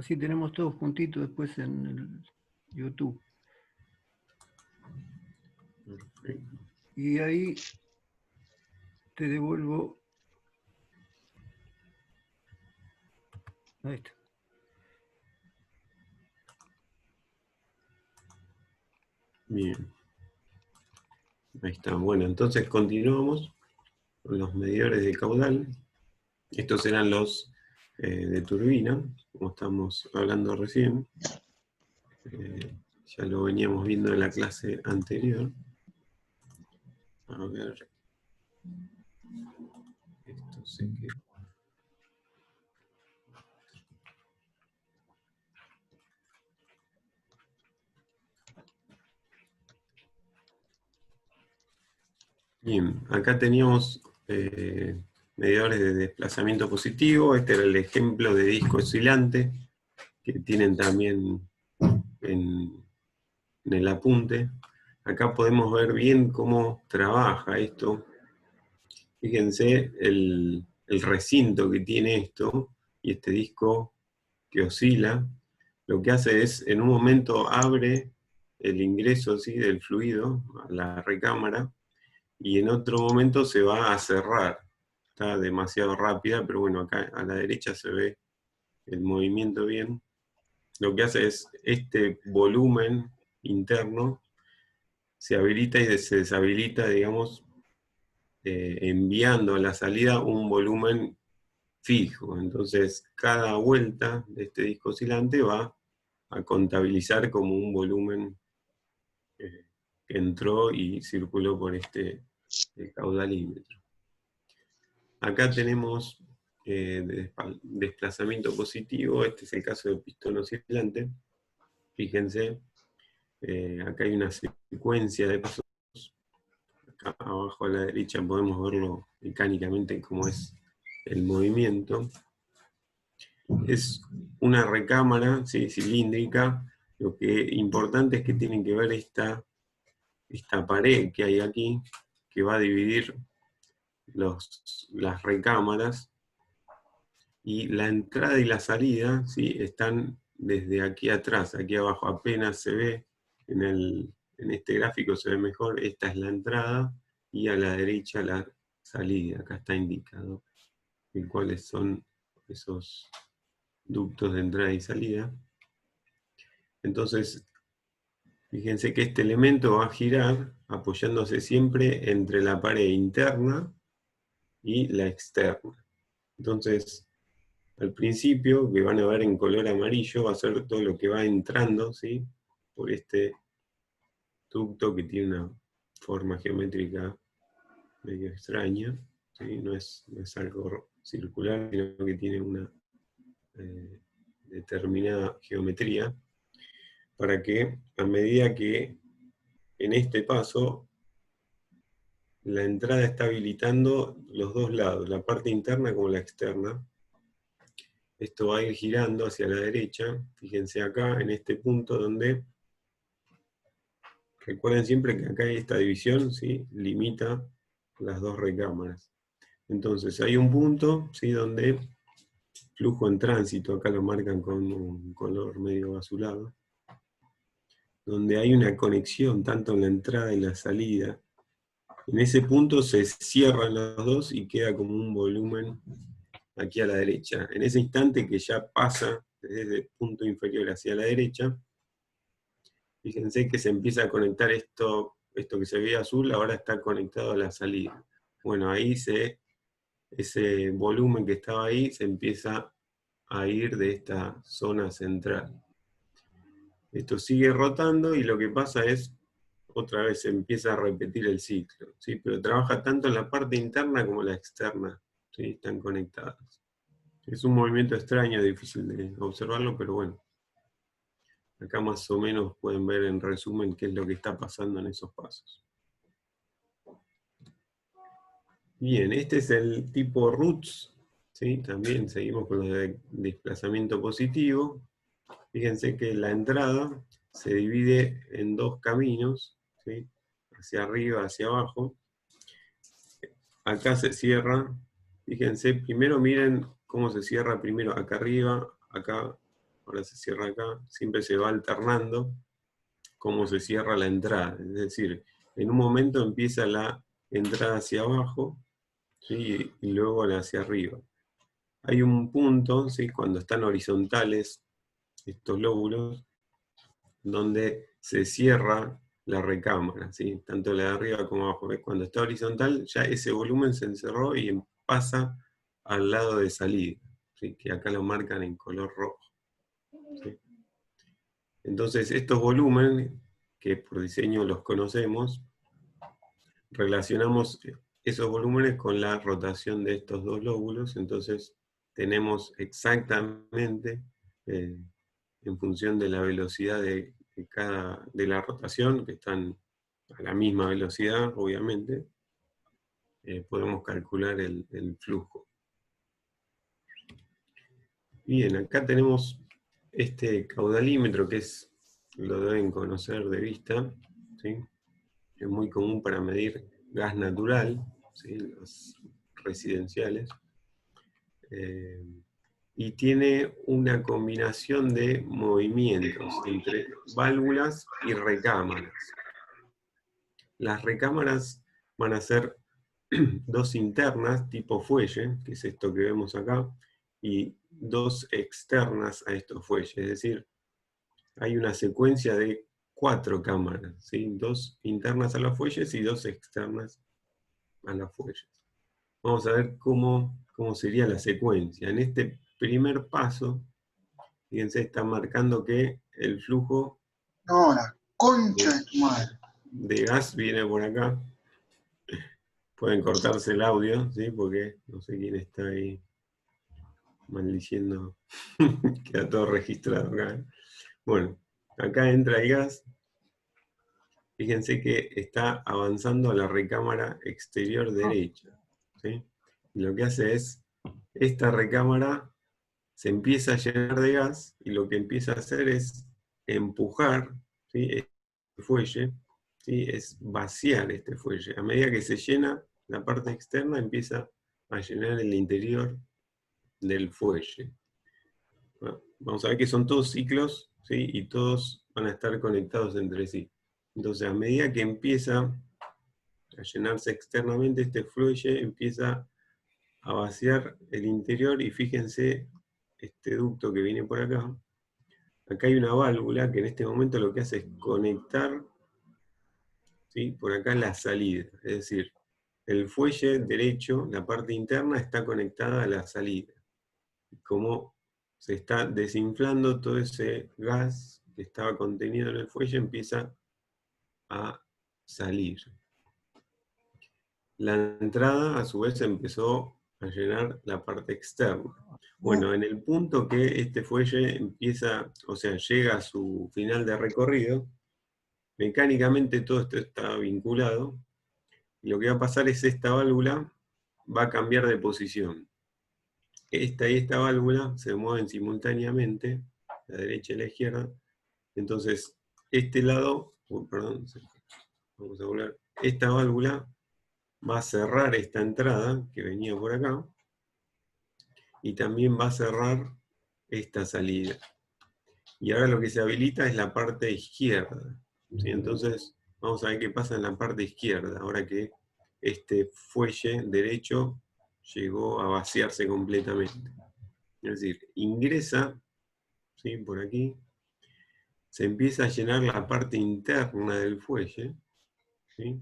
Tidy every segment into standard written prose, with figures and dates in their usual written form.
Así tenemos todos juntitos después en el YouTube. Perfecto. Y ahí te devuelvo. Ahí está. Bien. Ahí está. Bueno, entonces continuamos con los medidores de caudal. Estos eran los de turbina, como estamos hablando recién. Ya lo veníamos viendo en la clase anterior. A ver. Esto sé que... Bien, acá teníamos medidores de desplazamiento positivo. Este era el ejemplo de disco oscilante que tienen también en el apunte. Acá podemos ver bien cómo trabaja esto. Fíjense el recinto que tiene esto y este disco que oscila. Lo que hace es, en un momento abre el ingreso ¿sí? del fluido a la recámara y en otro momento se va a cerrar. Está demasiado rápida, pero bueno, acá a la derecha se ve el movimiento bien. Lo que hace es este volumen interno se habilita y se deshabilita, digamos, enviando a la salida un volumen fijo. Entonces, cada vuelta de este disco oscilante va a contabilizar como un volumen que entró y circuló por este caudalímetro. Acá tenemos desplazamiento positivo. Este es el caso del pistón oscilante. Fíjense, acá hay una secuencia de pasos. Acá abajo a la derecha podemos verlo mecánicamente cómo es el movimiento. Es una recámara ¿sí? cilíndrica. Lo que importante es que tienen que ver esta pared que hay aquí, que va a dividir las recámaras, y la entrada y la salida ¿sí? están desde aquí atrás, aquí abajo apenas se ve, en este gráfico se ve mejor, esta es la entrada, y a la derecha la salida, acá está indicado cuáles son esos ductos de entrada y salida. Entonces, fíjense que este elemento va a girar apoyándose siempre entre la pared interna y la externa. Entonces, al principio, que van a ver en color amarillo, va a ser todo lo que va entrando, ¿sí? Por este ducto que tiene una forma geométrica medio extraña, ¿sí? No es algo circular, sino que tiene una determinada geometría, para que a medida que en este paso la entrada está habilitando los dos lados, la parte interna como la externa. Esto va a ir girando hacia la derecha. Fíjense acá, en este punto donde, recuerden siempre que acá hay esta división, ¿sí? Limita las dos recámaras. Entonces hay un punto, ¿sí? Donde flujo en tránsito, acá lo marcan con un color medio azulado, donde hay una conexión tanto en la entrada y la salida. En ese punto se cierran los dos y queda como un volumen aquí a la derecha. En ese instante que ya pasa desde el punto inferior hacia la derecha, fíjense que se empieza a conectar esto que se ve azul, ahora está conectado a la salida. Bueno, ahí ese volumen que estaba ahí se empieza a ir de esta zona central. Esto sigue rotando y lo que pasa es, otra vez se empieza a repetir el ciclo, ¿sí? Pero trabaja tanto en la parte interna como en la externa, ¿sí? Están conectadas. Es un movimiento extraño, difícil de observarlo, pero bueno. Acá más o menos pueden ver en resumen qué es lo que está pasando en esos pasos. Bien, este es el tipo roots, ¿sí? También seguimos con los de desplazamiento positivo. Fíjense que la entrada se divide en dos caminos, ¿sí? Hacia arriba, hacia abajo. Acá se cierra, fíjense, primero miren cómo se cierra primero acá arriba, acá ahora se cierra acá, siempre se va alternando cómo se cierra la entrada. Es decir, en un momento empieza la entrada hacia abajo, ¿sí? Y luego la hacia arriba. Hay un punto, ¿sí? Cuando están horizontales estos lóbulos, donde se cierra la recámara, ¿sí? Tanto la de arriba como abajo. ¿Ves? Cuando está horizontal, ya ese volumen se encerró y pasa al lado de salida, ¿sí? Que acá lo marcan en color rojo, ¿sí? Entonces, estos volúmenes, que por diseño los conocemos, relacionamos esos volúmenes con la rotación de estos dos lóbulos, entonces tenemos exactamente, en función de la velocidad de la rotación, que están a la misma velocidad, obviamente, podemos calcular el flujo. Bien, acá tenemos este caudalímetro, que lo deben conocer de vista, ¿sí? Es muy común para medir gas natural, ¿sí? Los residenciales, y tiene una combinación de movimientos entre válvulas y recámaras. Las recámaras van a ser dos internas tipo fuelle, que es esto que vemos acá, y dos externas a estos fuelles, es decir, hay una secuencia de 4 cámaras, ¿sí? 2 internas a los fuelles y 2 externas a los fuelles. Vamos a ver cómo sería la secuencia. En este primer paso, fíjense, está marcando que el flujo No, la concha de tu madre. de gas viene por acá. Pueden cortarse el audio, ¿sí? Porque no sé quién está ahí maldiciendo. Queda todo registrado acá. Bueno, acá entra el gas. Fíjense que está avanzando a la recámara exterior derecha, ¿sí? Y lo que hace es, esta recámara se empieza a llenar de gas, y lo que empieza a hacer es empujar, ¿sí? Este fuelle, ¿sí? Es vaciar este fuelle. A medida que se llena la parte externa, empieza a llenar el interior del fuelle. Bueno, vamos a ver que son todos ciclos, ¿sí? Y todos van a estar conectados entre sí. Entonces, a medida que empieza a llenarse externamente, este fuelle empieza a vaciar el interior, y fíjense este ducto que viene por acá. Acá hay una válvula que en este momento lo que hace es conectar, ¿sí? Por acá la salida. Es decir, el fuelle derecho, la parte interna, está conectada a la salida. Como se está desinflando todo ese gas que estaba contenido en el fuelle, empieza a salir. La entrada, a su vez, empezó a llenar la parte externa. Bueno, en el punto que este fuelle empieza, o sea, llega a su final de recorrido, mecánicamente todo esto está vinculado, y lo que va a pasar es esta válvula va a cambiar de posición. Esta y esta válvula se mueven simultáneamente, la derecha y la izquierda. Entonces, este lado, perdón, vamos a volver, esta válvula va a cerrar esta entrada que venía por acá, y también va a cerrar esta salida. Y ahora lo que se habilita es la parte izquierda, ¿sí? Entonces, vamos a ver qué pasa en la parte izquierda, ahora que este fuelle derecho llegó a vaciarse completamente. Es decir, ingresa, ¿sí? Por aquí, se empieza a llenar la parte interna del fuelle, ¿sí?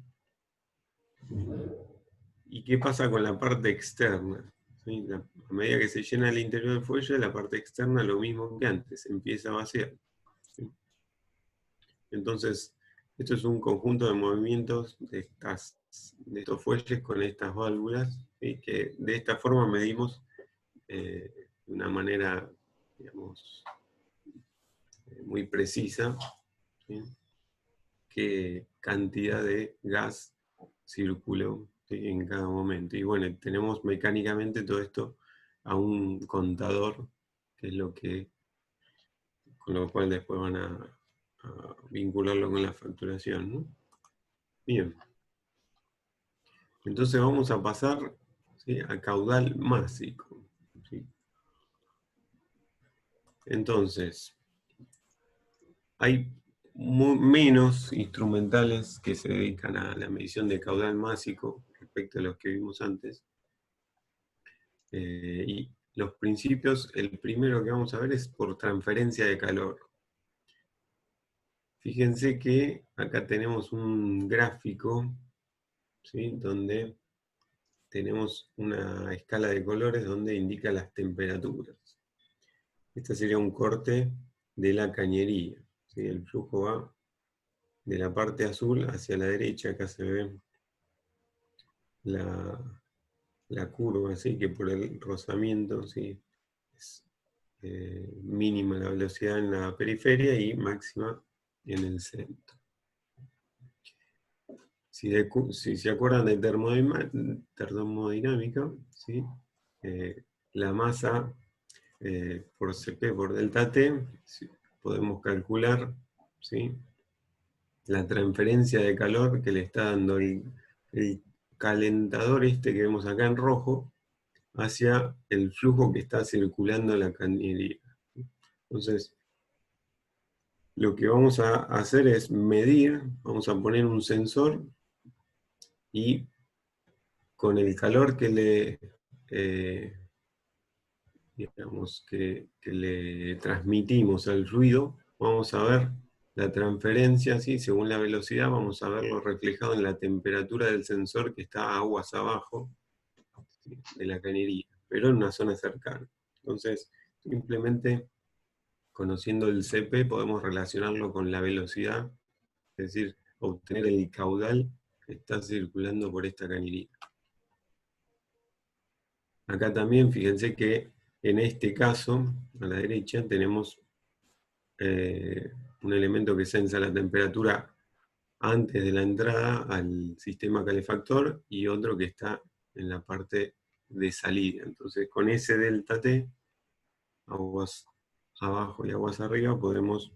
¿Y qué pasa con la parte externa? ¿Sí? A medida que se llena el interior del fuelle, la parte externa lo mismo que antes, empieza a vaciar, ¿sí? Entonces, esto es un conjunto de movimientos de estos fuelles con estas válvulas, ¿sí? Que de esta forma medimos, de una manera, digamos, muy precisa, ¿sí? Qué cantidad de gas circuló, ¿sí? En cada momento. Y bueno, tenemos mecánicamente todo esto a un contador, que es con lo cual después van a vincularlo con la facturación, ¿no? Bien. Entonces vamos a pasar, ¿sí? A caudal másico, ¿sí? Entonces, hay menos instrumentales que se dedican a la medición de caudal másico respecto a los que vimos antes. Y los principios, el primero que vamos a ver es por transferencia de calor. Fíjense que acá tenemos un gráfico, ¿sí?, donde tenemos una escala de colores donde indica las temperaturas. Este sería un corte de la cañería, ¿sí? El flujo va de la parte azul hacia la derecha. Acá se ve la curva, así que por el rozamiento, ¿sí?, es mínima la velocidad en la periferia y máxima en el centro. Si se acuerdan de termodinámica, ¿sí?, la masa por Cp por delta T, ¿sí?, podemos calcular, ¿sí?, la transferencia de calor que le está dando el calentador este que vemos acá en rojo hacia el flujo que está circulando en la cañería. Entonces, lo que vamos a hacer es medir, vamos a poner un sensor y con el calor que le transmitimos al fluido, vamos a ver la transferencia, ¿sí?, según la velocidad, vamos a verlo reflejado en la temperatura del sensor que está aguas abajo, ¿sí?, de la cañería, pero en una zona cercana. Entonces, simplemente conociendo el Cp podemos relacionarlo con la velocidad, es decir, obtener el caudal que está circulando por esta cañería. Acá también fíjense que en este caso, a la derecha, tenemos un elemento que sensa la temperatura antes de la entrada al sistema calefactor y otro que está en la parte de salida. Entonces, con ese delta T, aguas abajo y aguas arriba, podemos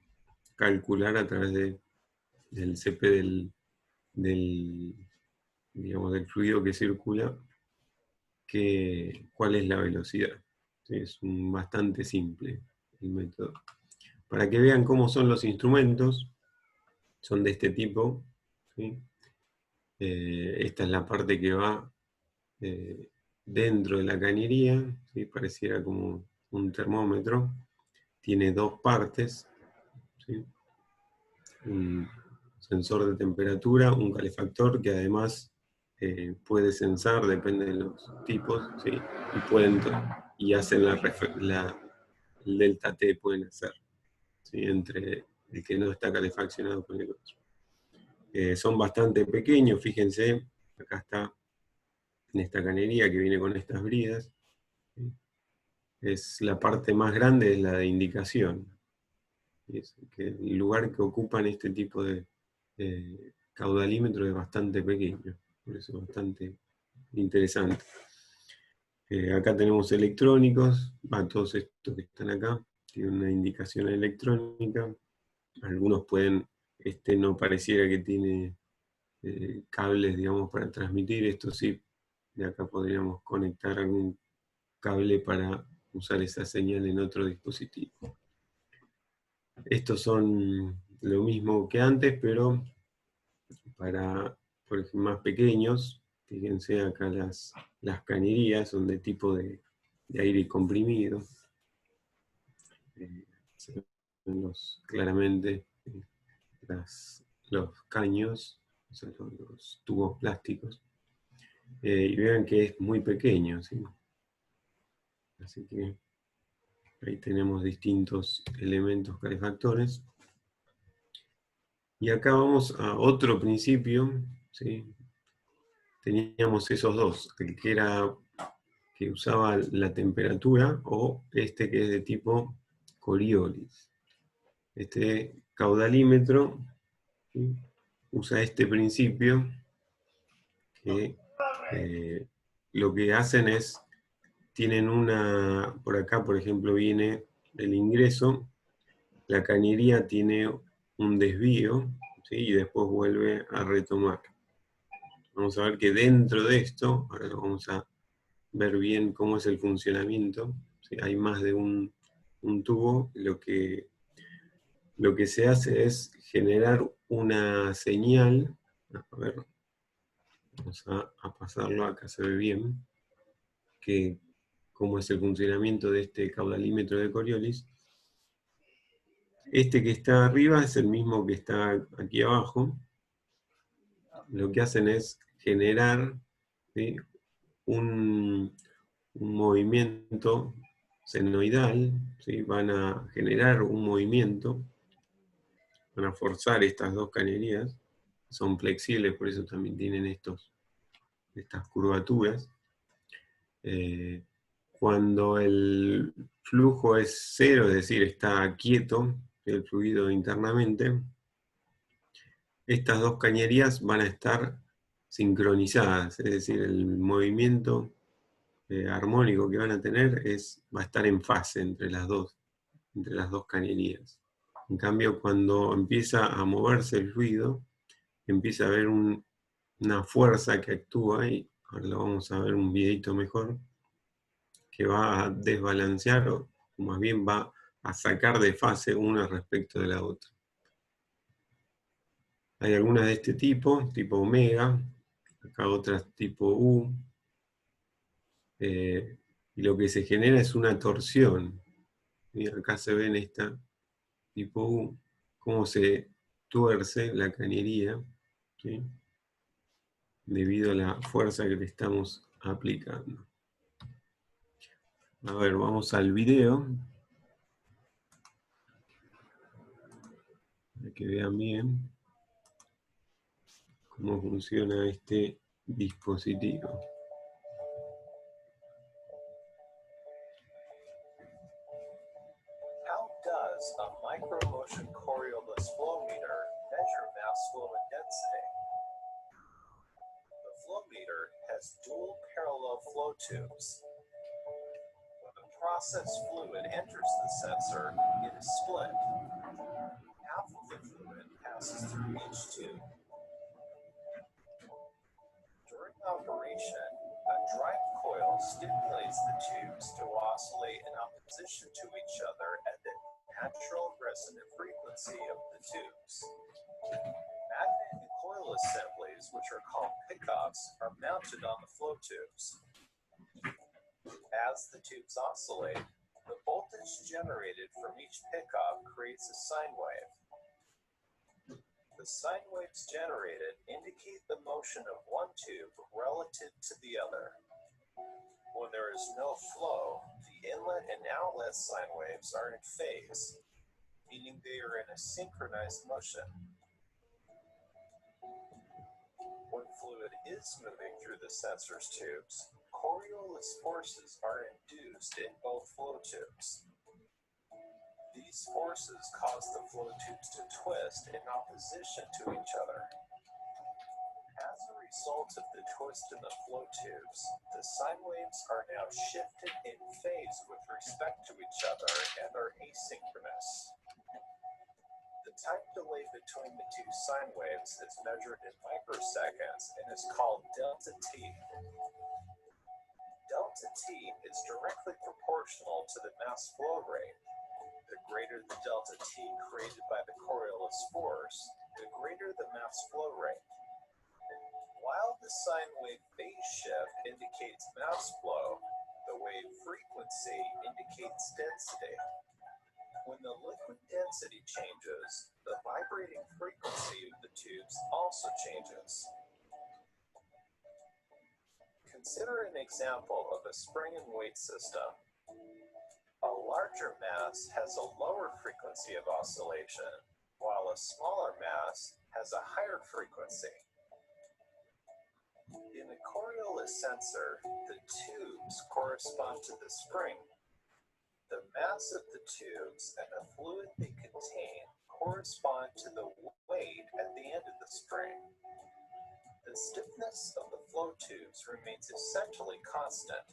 calcular a través del Cp digamos, del fluido que circula cuál es la velocidad. ¿Sí? Es bastante simple el método. Para que vean cómo son los instrumentos, son de este tipo, ¿sí? Esta es la parte que va dentro de la cañería, ¿sí? Pareciera como un termómetro. Tiene dos partes, ¿sí? Un sensor de temperatura, un calefactor que además puede sensar, depende de los tipos, ¿sí? Y hacen el delta T, pueden hacer, ¿sí?, entre el que no está calefaccionado con el otro. Son bastante pequeños, fíjense, acá está en esta cañería que viene con estas bridas. ¿Sí? Es la parte más grande, es la de indicación. Es que el lugar que ocupan este tipo de caudalímetro es bastante pequeño, por eso es bastante interesante. Acá tenemos electrónicos, todos estos que están acá tienen una indicación electrónica. Algunos pueden, no pareciera que tiene cables, digamos, para transmitir. Esto sí, de acá podríamos conectar algún cable para usar esa señal en otro dispositivo. Estos son lo mismo que antes, pero para, por ejemplo, más pequeños. Fíjense acá las cañerías son de tipo de aire comprimido. Se ven claramente los caños, o sea, los tubos plásticos. Y vean que es muy pequeño, ¿sí? Así que ahí tenemos distintos elementos calefactores. Y acá vamos a otro principio, ¿sí? Teníamos esos dos, el que usaba la temperatura, o este que es de tipo Coriolis. Este caudalímetro, ¿sí?, usa este principio que lo que hacen es, tienen por acá por ejemplo viene el ingreso, la cañería tiene un desvío, ¿sí?, y después vuelve a retomar. Vamos a ver que dentro de esto, ahora vamos a ver bien cómo es el funcionamiento, ¿sí? Hay más de un un tubo, lo que se hace es generar una señal. A ver, vamos a pasarlo, acá se ve bien, que cómo es el funcionamiento de este caudalímetro de Coriolis. Este que está arriba es el mismo que está aquí abajo. Lo que hacen es generar, ¿sí?, un movimiento senoidal, ¿sí? Van a generar un movimiento, van a forzar estas dos cañerías, son flexibles, por eso también tienen estas curvaturas. Cuando el flujo es cero, es decir, está quieto el fluido internamente, estas dos cañerías van a estar sincronizadas, es decir, el movimiento armónico que van a tener va a estar en fase entre las dos cañerías. En cambio, cuando empieza a moverse el fluido, empieza a haber una fuerza que actúa, y ahora lo vamos a ver un videito mejor, que va a desbalancear, o más bien va a sacar de fase una respecto de la otra. Hay algunas de este tipo omega, acá otras tipo U, y lo que se genera es una torsión. Y acá se ve en esta tipo U, cómo se tuerce la cañería, ¿sí?, debido a la fuerza que le estamos aplicando. A ver, vamos al video, para que vean bien cómo funciona este dispositivo. How does a micromotion Coriolis flow meter measure mass flow and density? The flow meter has dual parallel flow tubes. When the processed fluid enters the sensor, it is split. Half of the fluid passes through each tube. During operation, a drive coil stimulates the tubes to oscillate in opposition to each other at the natural resonant frequency of the tubes. Magnet and coil assemblies, which are called pickups, are mounted on the flow tubes. As the tubes oscillate, the voltage generated from each pickup creates a sine wave. The sine waves generated indicate the motion of one tube relative to the other. When there is no flow, the inlet and outlet sine waves are in phase, meaning they are in a synchronized motion. When fluid is moving through the sensor's tubes, Coriolis forces are induced in both flow tubes. These forces cause the flow tubes to twist in opposition to each other. As a result of the twist in the flow tubes, the sine waves are now shifted in phase with respect to each other and are asynchronous. The time delay between the two sine waves is measured in microseconds and is called delta t. Delta t is directly proportional to the mass flow rate. The greater the delta t created by the Coriolis force, the greater the mass flow rate. While the sine wave phase shift indicates mass flow, the wave frequency indicates density. When the liquid density changes, the vibrating frequency of the tubes also changes. Consider an example of a spring and weight system. A larger mass has a lower frequency of oscillation, while a smaller mass has a higher frequency. In a Coriolis sensor, the tubes correspond to the spring. The mass of the tubes and the fluid they contain correspond to the weight at the end of the spring. The stiffness of the flow tubes remains essentially constant.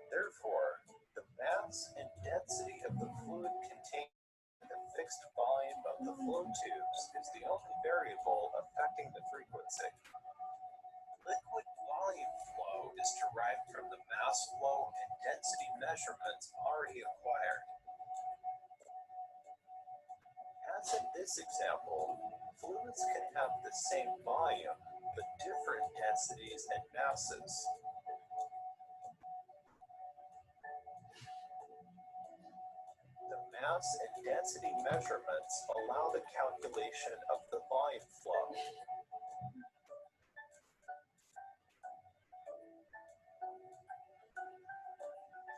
Therefore, the mass and density of the fluid contained in the fixed volume of the flow tubes is the only variable affecting the frequency. Liquid volume flow is derived from the mass flow and density measurements already acquired. As in this example, fluids can have the same volume, but different densities and masses. The mass and density measurements allow the calculation of the volume flow.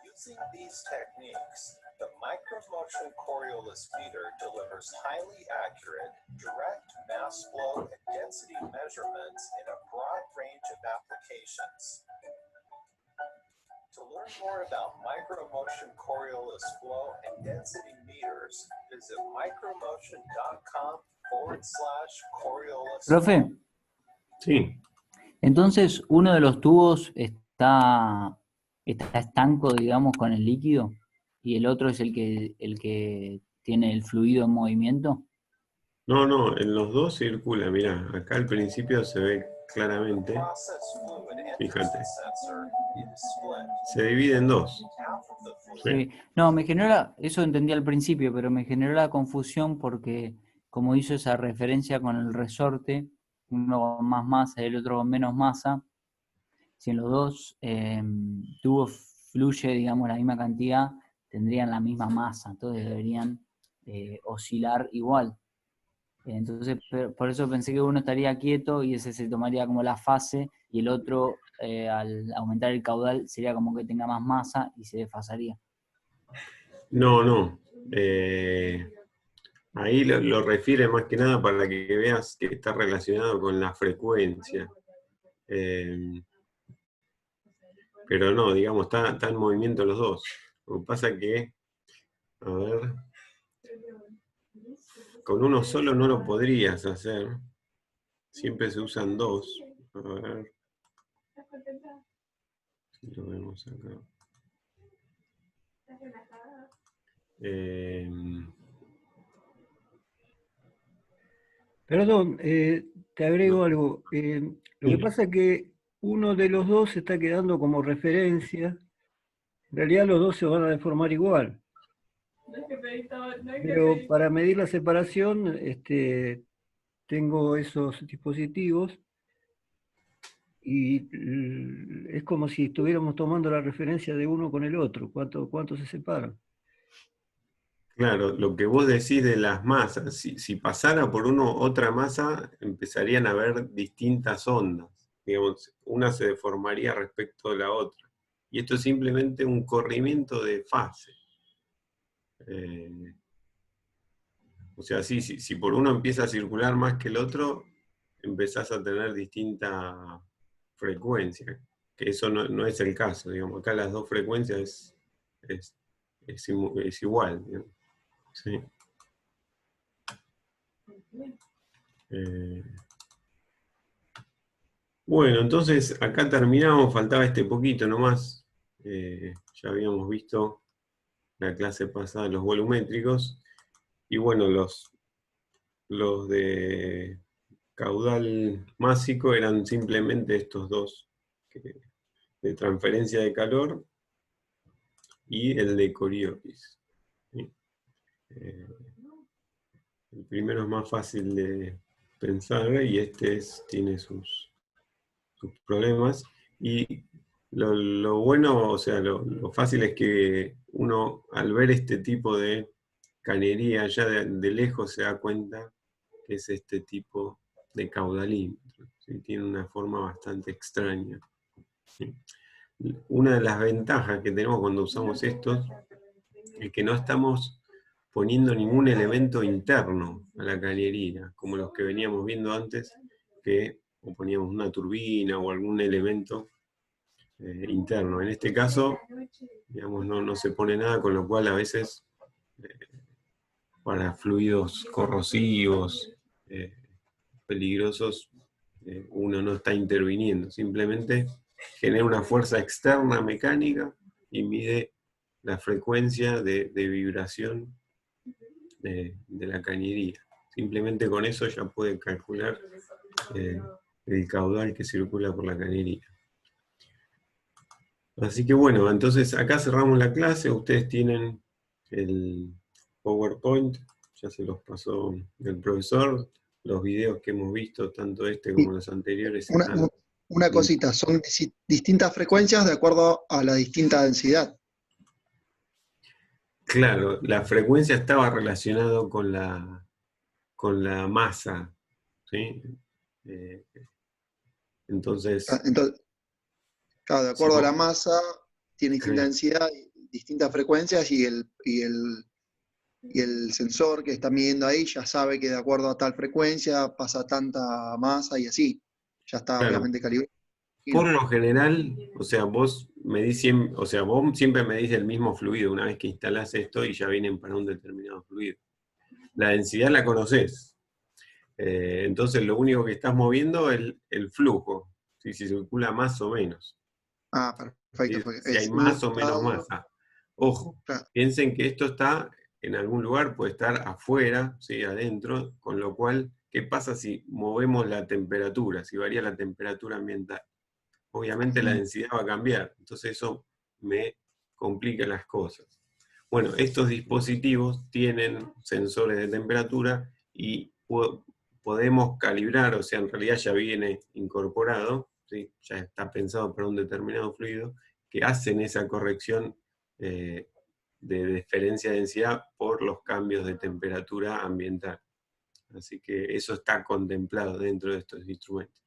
Using these techniques, the micromotion Coriolis meter delivers highly accurate, direct mass flow and density measurements in a broad range of applications. To learn more about micromotion Coriolis flow and density meters, visit micromotion.com/Coriolis. Profe, Sí. entonces uno de los tubos está estanco, digamos, con el líquido, y el otro es el que tiene el fluido en movimiento. No, en los dos circula, mirá, acá al principio se ve claramente, Process fluid enters fíjate, the sensor, it is split. se divide en dos. Half of the fluid Sí. No, me generó, eso entendí al principio, pero me generó la confusión porque como hizo esa referencia con el resorte, uno con más masa y el otro con menos masa, si en los dos tubos fluye, digamos, la misma cantidad, tendrían la misma masa, entonces deberían oscilar igual. Entonces, por eso pensé que uno estaría quieto y ese se tomaría como la fase, y el otro, al aumentar el caudal, sería como que tenga más masa y se desfasaría. No. Ahí lo refiere más que nada para que veas que está relacionado con la frecuencia. Pero no, digamos, está en movimiento los dos. Lo que pasa que, a ver, con uno solo no lo podrías hacer. Siempre se usan dos. A ver. Si lo vemos acá. Perdón, te agrego algo. Lo que Sí. pasa es que uno de los dos se está quedando como referencia. En realidad los dos se van a deformar igual. Pero para medir la separación, tengo esos dispositivos y es como si estuviéramos tomando la referencia de uno con el otro. ¿Cuánto se separan? Claro, lo que vos decís de las masas, si pasara por uno otra masa, empezarían a haber distintas ondas. Digamos, una se deformaría respecto de la otra. Y esto es simplemente un corrimiento de fase. O sea, si por uno empieza a circular más que el otro, empezás a tener distinta frecuencia. Que eso no es el caso, digamos. Acá las dos frecuencias es igual, digamos. Sí. Bueno, entonces acá terminamos, faltaba este poquito nomás. Ya habíamos visto la clase pasada los volumétricos. Y bueno, los de caudal másico eran simplemente estos dos, de transferencia de calor y el de Coriolis. ¿Sí? El primero es más fácil de pensar y este tiene sus problemas. Y lo bueno, o sea, lo fácil es que uno al ver este tipo de cañería ya de lejos se da cuenta que es este tipo de caudalímetro. ¿Sí? Tiene una forma bastante extraña. ¿Sí? Una de las ventajas que tenemos cuando usamos estos es que no estamos poniendo ningún elemento interno a la cañería, como los que veníamos viendo antes, que o poníamos una turbina o algún elemento interno. En este caso, digamos, no se pone nada, con lo cual a veces para fluidos corrosivos, peligrosos, uno no está interviniendo, simplemente genera una fuerza externa mecánica y mide la frecuencia de vibración de la cañería. Simplemente con eso ya puede calcular el caudal que circula por la cañería. Así que bueno, entonces acá cerramos la clase, ustedes tienen el PowerPoint ya se los pasó el profesor. Los videos que hemos visto, tanto este Y como los anteriores, una, están... una cosita, son distintas frecuencias de acuerdo a la distinta densidad. Claro, la frecuencia estaba relacionado con la masa, ¿sí? Eh, entonces, Entonces, claro, de si acuerdo a la vos- masa, tiene distinta claro, densidad, distintas frecuencias y el sensor que está midiendo ahí ya sabe que de acuerdo a tal frecuencia pasa tanta masa y así. Ya está claro, obviamente calibrado. por lo general, o sea, vos o sea, vos siempre medís el mismo fluido una vez que instalás esto y ya vienen para un determinado fluido. La densidad la conocés. Entonces lo único que estás moviendo es el flujo, ¿sí? Si circula más o menos, Ah, perfecto. ¿sí? Si hay Es un más o menos estado. masa. Ojo, Claro. piensen que esto está en algún lugar, puede estar afuera, ¿sí? Adentro, con lo cual, ¿qué pasa si movemos la temperatura, si varía la temperatura ambiental? Obviamente la densidad va a cambiar, entonces eso me complica las cosas. Bueno, estos dispositivos tienen sensores de temperatura y podemos calibrar, o sea, en realidad ya viene incorporado, ¿sí? Ya está pensado para un determinado fluido, que hacen esa corrección de diferencia de densidad por los cambios de temperatura ambiental. Así que eso está contemplado dentro de estos instrumentos.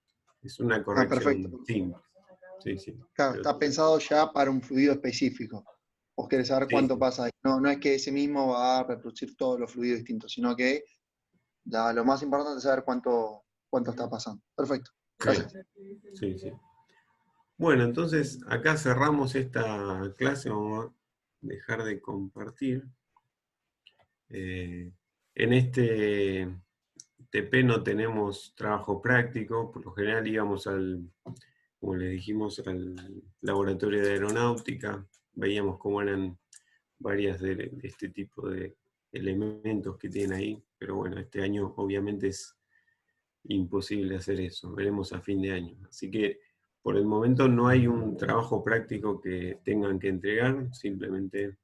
Es una Ah, perfecto. corrección simple. Sí, sí. Claro, Pero está pensado ya para un fluido específico. Vos querés saber sí, cuánto pasa ahí. No, no es que ese mismo va a reproducir todos los fluidos distintos, sino que lo más importante es saber cuánto está pasando. Perfecto. claro. Gracias. Sí, sí. Bueno, entonces acá cerramos esta clase, vamos a dejar de compartir. En este TP no tenemos trabajo práctico, por lo general íbamos como les dijimos, al laboratorio de aeronáutica, veíamos cómo eran varias de este tipo de elementos que tienen ahí, pero bueno, este año obviamente es imposible hacer eso, veremos a fin de año. Así que por el momento no hay un trabajo práctico que tengan que entregar, simplemente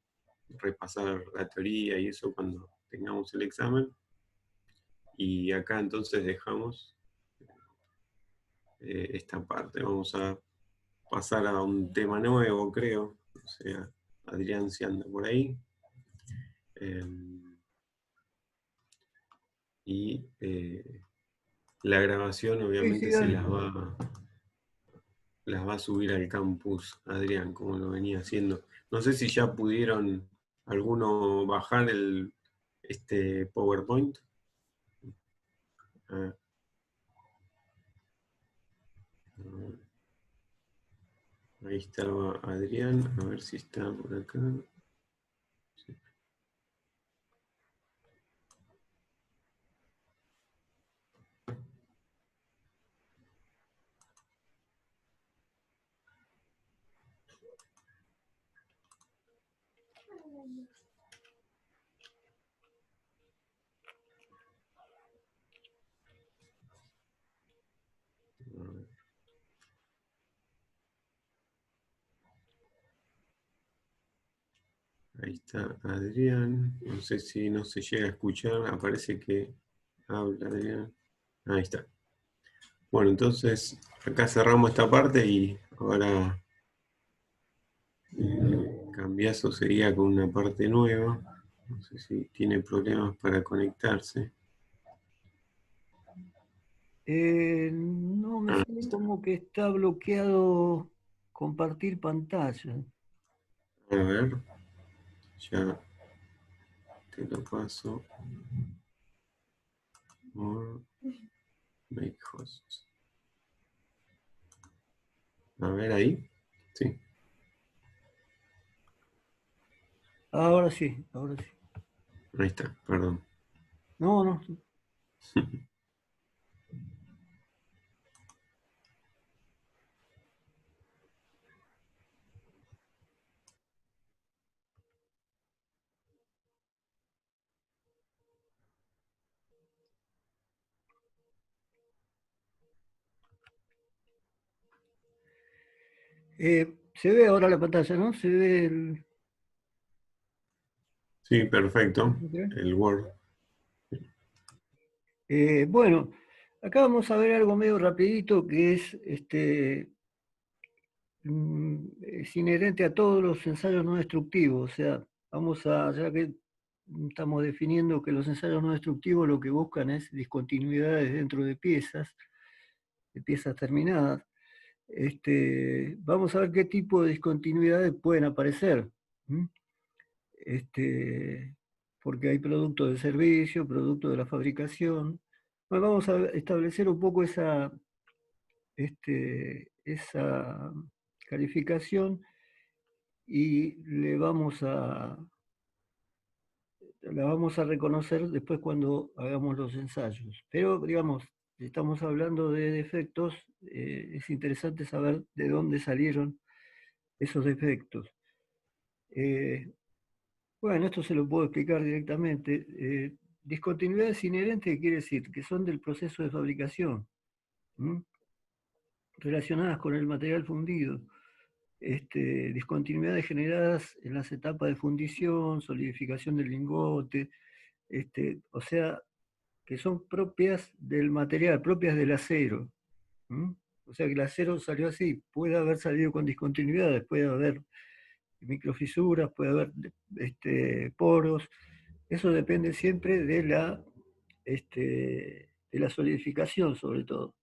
repasar la teoría y eso cuando tengamos el examen. Y acá entonces dejamos esta parte. Vamos a pasar a un tema nuevo, creo. O sea, Adrián se anda por ahí. Y la grabación Sí, obviamente sí, se dale. las va a subir al campus Adrián, como lo venía haciendo. No sé si ya pudieron alguno bajar este PowerPoint. Ah, ahí estaba Adrián, a ver si está por acá. Sí. A ver. Ahí está Adrián. No sé si no se llega a escuchar. Aparece que habla Adrián. Ahí está. Bueno, entonces acá cerramos esta parte y ahora cambiazo sería con una parte nueva. No sé si tiene problemas para conectarse. No me Ah, sale como que está bloqueado compartir pantalla. a ver, ya te lo paso. More, make host. A ver ahí. Sí, Ahora sí, ahora sí. ahí está, perdón. No, no. Se ve ahora la pantalla, ¿no? Se ve el... Sí, perfecto. ¿ok? El Word. Bueno, acá vamos a ver algo medio rapidito que es, es inherente a todos los ensayos no destructivos. O sea, ya que estamos definiendo que los ensayos no destructivos lo que buscan es discontinuidades dentro de piezas terminadas. Vamos a ver qué tipo de discontinuidades pueden aparecer. ¿Mm? Porque hay productos de servicio, productos de la fabricación. Bueno, vamos a establecer un poco esa calificación y la vamos a reconocer después cuando hagamos los ensayos. Pero, digamos, si estamos hablando de defectos, es interesante saber de dónde salieron esos defectos. Bueno, esto se lo puedo explicar directamente. Discontinuidades inherentes quiere decir que son del proceso de fabricación, ¿m? Relacionadas con el material fundido. Discontinuidades generadas en las etapas de fundición, solidificación del lingote, o sea, que son propias del material, propias del acero. ¿M? O sea que el acero salió así, puede haber salido con discontinuidades, puede haber microfisuras, puede haber poros. Eso depende siempre de la solidificación, sobre todo.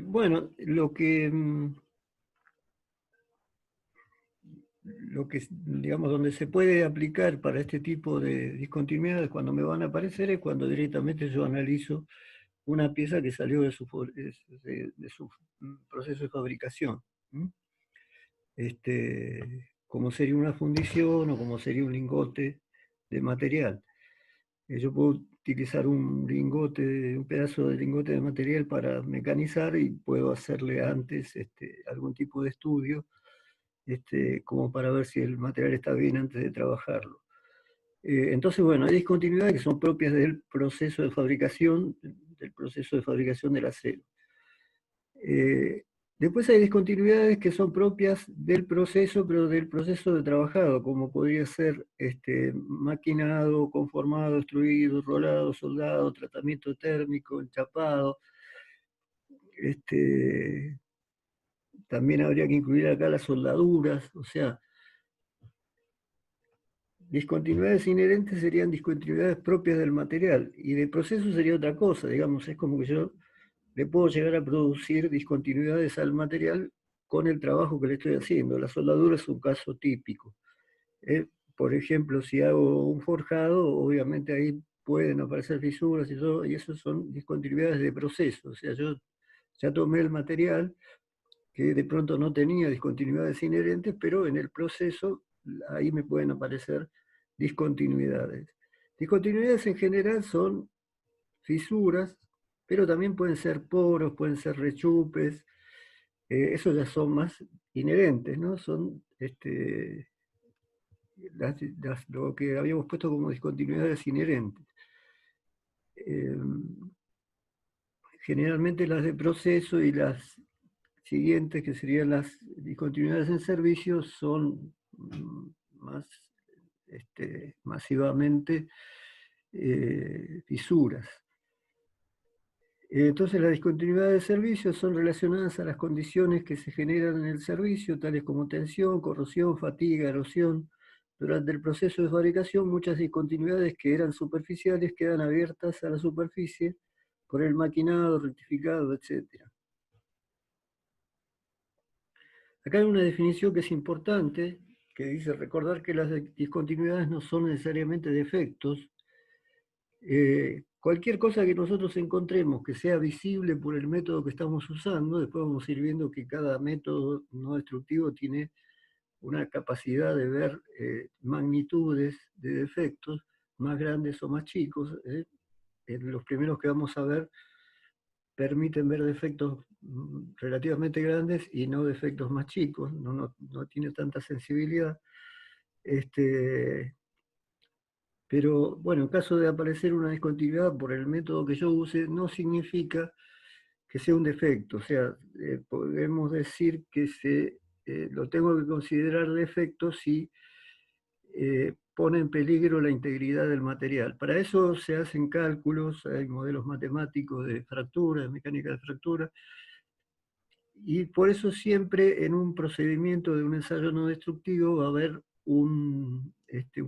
Bueno, lo que, digamos, donde se puede aplicar para este tipo de discontinuidades cuando me van a aparecer es cuando directamente yo analizo una pieza que salió de su proceso de fabricación. Como sería una fundición o como sería un lingote de material. Yo puedo utilizar un pedazo de lingote de material para mecanizar y puedo hacerle antes algún tipo de estudio como para ver si el material está bien antes de trabajarlo. Entonces, bueno, hay discontinuidades que son propias del proceso de fabricación del acero. Después hay discontinuidades que son propias del proceso, pero del proceso de trabajado, como podría ser maquinado, conformado, extruido, rolado, soldado, tratamiento térmico, enchapado. También habría que incluir acá las soldaduras, o sea, discontinuidades inherentes serían discontinuidades propias del material, y del proceso sería otra cosa, digamos, es como que yo le puedo llegar a producir discontinuidades al material con el trabajo que le estoy haciendo. La soldadura es un caso típico. Por ejemplo, si hago un forjado, obviamente ahí pueden aparecer fisuras y todo, y eso son discontinuidades de proceso. O sea, yo ya tomé el material que de pronto no tenía discontinuidades inherentes, pero en el proceso ahí me pueden aparecer discontinuidades. Discontinuidades en general son fisuras, pero también pueden ser poros, pueden ser rechupes, esos ya son más inherentes, ¿no? Son lo que habíamos puesto como discontinuidades inherentes. Generalmente las de proceso y las siguientes, que serían las discontinuidades en servicio, son más masivamente fisuras. Entonces las discontinuidades de servicio son relacionadas a las condiciones que se generan en el servicio, tales como tensión, corrosión, fatiga, erosión. Durante el proceso de fabricación, muchas discontinuidades que eran superficiales quedan abiertas a la superficie por el maquinado, rectificado, etc. Acá hay una definición que es importante, que dice recordar que las discontinuidades no son necesariamente defectos. Cualquier cosa que nosotros encontremos que sea visible por el método que estamos usando, después vamos a ir viendo que cada método no destructivo tiene una capacidad de ver magnitudes de defectos más grandes o más chicos. Los primeros que vamos a ver permiten ver defectos relativamente grandes y no defectos más chicos, no tiene tanta sensibilidad. Pero bueno, en caso de aparecer una discontinuidad por el método que yo use, no significa que sea un defecto. O sea, podemos decir que lo tengo que considerar defecto si pone en peligro la integridad del material. Para eso se hacen cálculos, hay modelos matemáticos de fractura, de mecánica de fractura, y por eso siempre en un procedimiento de un ensayo no destructivo va a haber un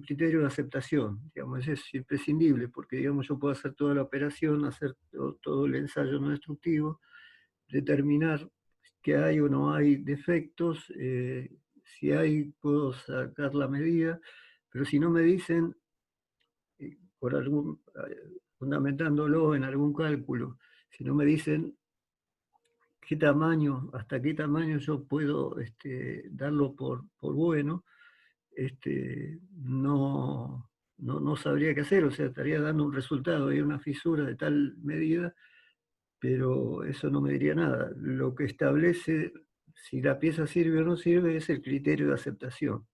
criterio de aceptación, digamos, es imprescindible, porque digamos, yo puedo hacer toda la operación, hacer todo el ensayo no destructivo, determinar que hay o no hay defectos, si hay puedo sacar la medida, pero si no me dicen, por fundamentándolo en algún cálculo, si no me dicen qué tamaño, hasta qué tamaño yo puedo darlo por bueno, no sabría qué hacer, o sea, estaría dando un resultado, hay una fisura de tal medida, pero eso no me diría nada. Lo que establece si la pieza sirve o no sirve es el criterio de aceptación.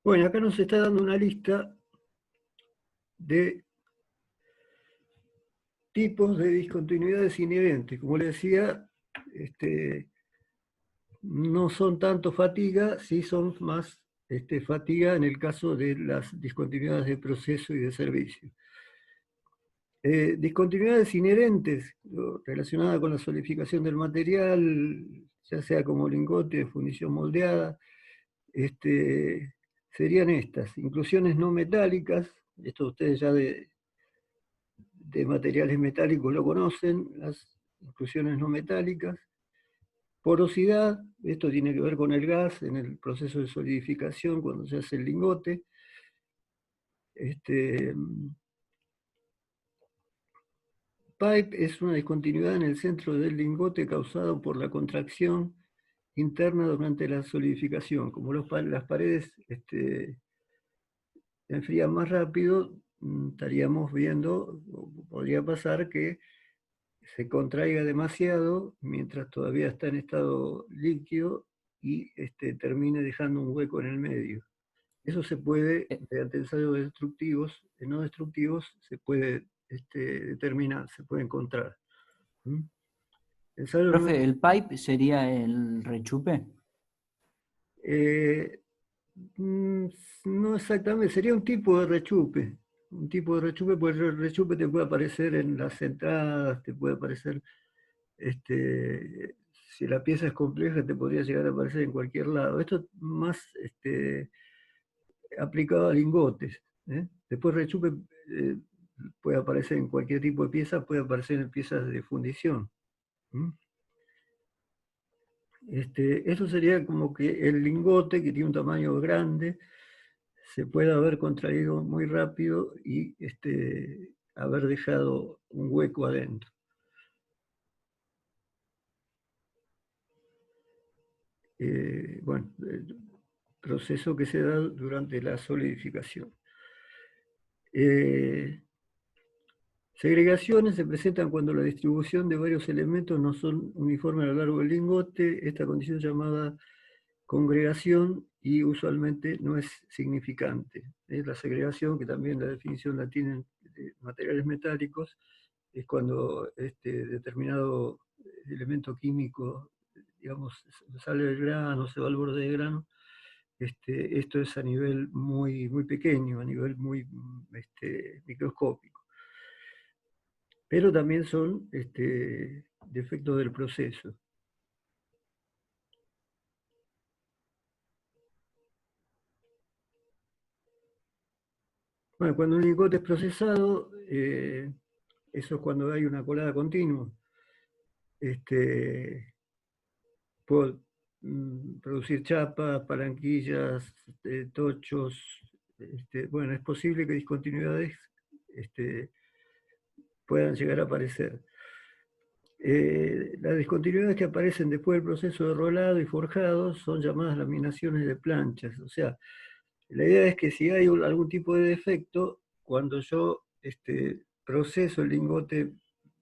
Bueno, acá nos está dando una lista de tipos de discontinuidades inherentes. Como le decía, no son tanto fatiga, sí son más fatiga en el caso de las discontinuidades de proceso y de servicio. Discontinuidades inherentes relacionadas con la solidificación del material, ya sea como lingote, fundición moldeada, serían estas: inclusiones no metálicas, esto ustedes ya de materiales metálicos lo conocen, las inclusiones no metálicas. Porosidad, esto tiene que ver con el gas en el proceso de solidificación cuando se hace el lingote. Pipe es una discontinuidad en el centro del lingote causado por la contracción interna durante la solidificación. Como las paredes enfrían más rápido, estaríamos viendo, podría pasar que se contraiga demasiado mientras todavía está en estado líquido y termine dejando un hueco en el medio. Eso se puede, mediante ensayos destructivos, no destructivos, se puede determinar, se puede encontrar. Profe, ¿el pipe sería el rechupe? No exactamente, sería un tipo de rechupe. Un tipo de rechupe, pues el rechupe te puede aparecer en las entradas, te puede aparecer, si la pieza es compleja, te podría llegar a aparecer en cualquier lado. Esto es más aplicado a lingotes. Después rechupe puede aparecer en cualquier tipo de pieza, puede aparecer en piezas de fundición. Eso sería como que el lingote, que tiene un tamaño grande, se puede haber contraído muy rápido y haber dejado un hueco adentro. Bueno, el proceso que se da durante la solidificación. Segregaciones se presentan cuando la distribución de varios elementos no son uniformes a lo largo del lingote. Esta condición es llamada congregación y usualmente no es significante. La segregación, que también la definición la tienen de materiales metálicos, es cuando determinado elemento químico, digamos, sale del grano, se va al borde del grano. Esto es a nivel muy, muy pequeño, a nivel muy microscópico. Pero también son defectos del proceso. Bueno, cuando un lingote es procesado, eso es cuando hay una colada continua. Puedo producir chapas, palanquillas, tochos. Bueno, es posible que discontinuidades puedan llegar a aparecer. Las discontinuidades que aparecen después del proceso de rolado y forjado son llamadas laminaciones de planchas. O sea, la idea es que si hay algún tipo de defecto, cuando yo proceso el lingote,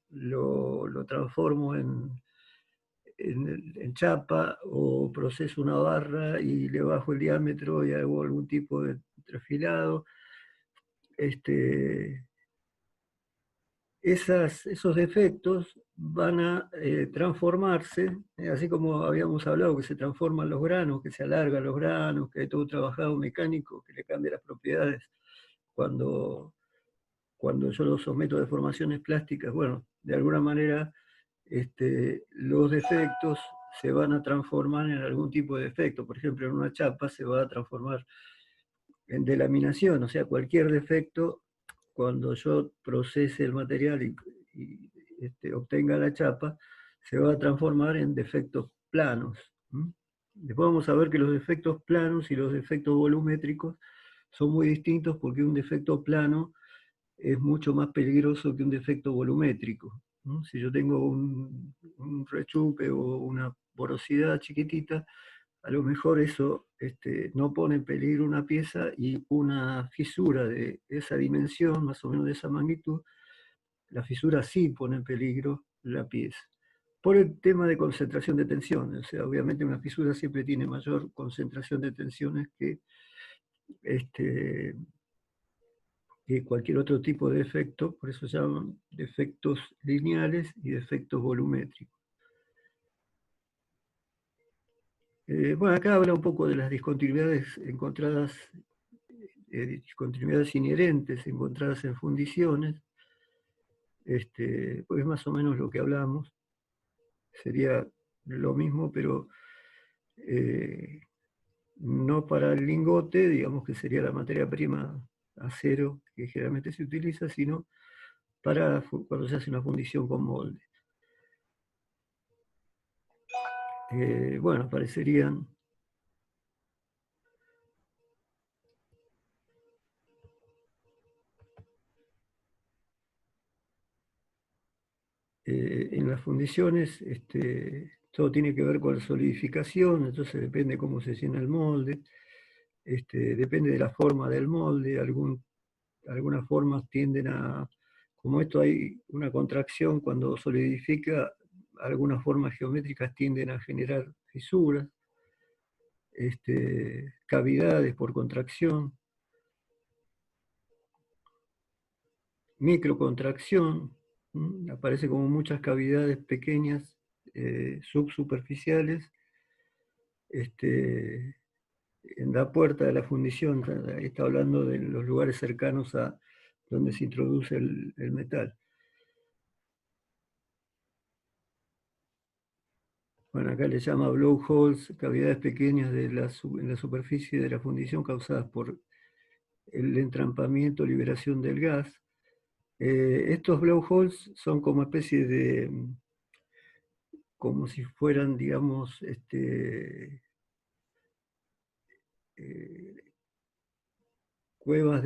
lo transformo en chapa, o proceso una barra y le bajo el diámetro y hago algún tipo de perfilado. Esos defectos van a transformarse, así como habíamos hablado que se transforman los granos, que se alargan los granos, que hay todo un trabajado mecánico que le cambia las propiedades cuando yo los someto a deformaciones plásticas. Bueno, de alguna manera los defectos se van a transformar en algún tipo de defecto. Por ejemplo, en una chapa se va a transformar en delaminación, o sea, cualquier defecto, cuando yo procese el material y obtenga la chapa, se va a transformar en defectos planos. Después vamos a ver que los defectos planos y los defectos volumétricos son muy distintos, porque un defecto plano es mucho más peligroso que un defecto volumétrico. Si yo tengo un rechupe o una porosidad chiquitita, a lo mejor eso no pone en peligro una pieza, y una fisura de esa dimensión, más o menos de esa magnitud, la fisura sí pone en peligro la pieza. Por el tema de concentración de tensiones, o sea, obviamente una fisura siempre tiene mayor concentración de tensiones que cualquier otro tipo de defecto, por eso se llaman defectos lineales y defectos volumétricos. Bueno, acá habla un poco de las discontinuidades encontradas, discontinuidades inherentes encontradas en fundiciones. Pues más o menos lo que hablamos. Sería lo mismo, pero no para el lingote, digamos que sería la materia prima acero que generalmente se utiliza, sino para cuando se hace una fundición con molde. Bueno, aparecerían en las fundiciones, todo tiene que ver con la solidificación, entonces depende cómo se llena el molde, depende de la forma del molde. Algunas formas tienden a, como esto hay una contracción cuando solidifica, algunas formas geométricas tienden a generar fisuras, cavidades por contracción, microcontracción, aparece como muchas cavidades pequeñas, subsuperficiales, en la puerta de la fundición. Está hablando de los lugares cercanos a donde se introduce el metal. Bueno, acá le llama blowholes, cavidades pequeñas en la superficie de la fundición causadas por el entrampamiento o liberación del gas. Estos blowholes son como especie de, como si fueran, digamos, cuevas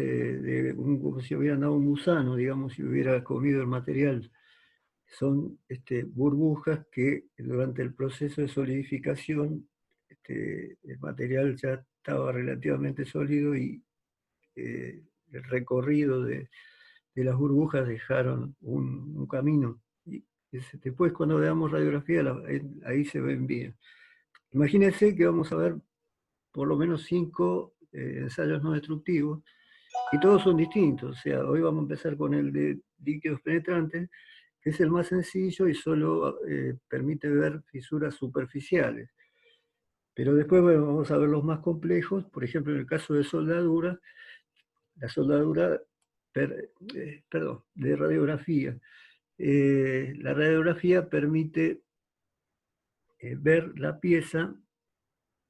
como si hubieran dado un gusano, digamos, si hubiera comido el material. Son burbujas que durante el proceso de solidificación el material ya estaba relativamente sólido, y el recorrido de las burbujas dejaron un camino. Y después, cuando veamos radiografía, ahí se ven bien. Imagínense que vamos a ver por lo menos 5 ensayos no destructivos, y todos son distintos. O sea, hoy vamos a empezar con el de líquidos penetrantes, que es el más sencillo y solo permite ver fisuras superficiales. Pero después, bueno, vamos a ver los más complejos. Por ejemplo, en el caso de soldadura, la soldadura, de radiografía. La radiografía permite ver la pieza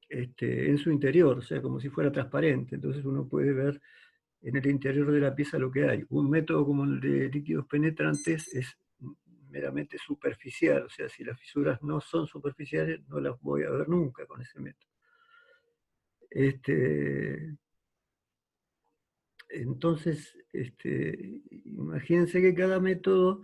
en su interior, o sea, como si fuera transparente. Entonces uno puede ver en el interior de la pieza lo que hay. Un método como el de líquidos penetrantes es meramente superficial, o sea, si las fisuras no son superficiales, no las voy a ver nunca con ese método. Entonces, imagínense que cada método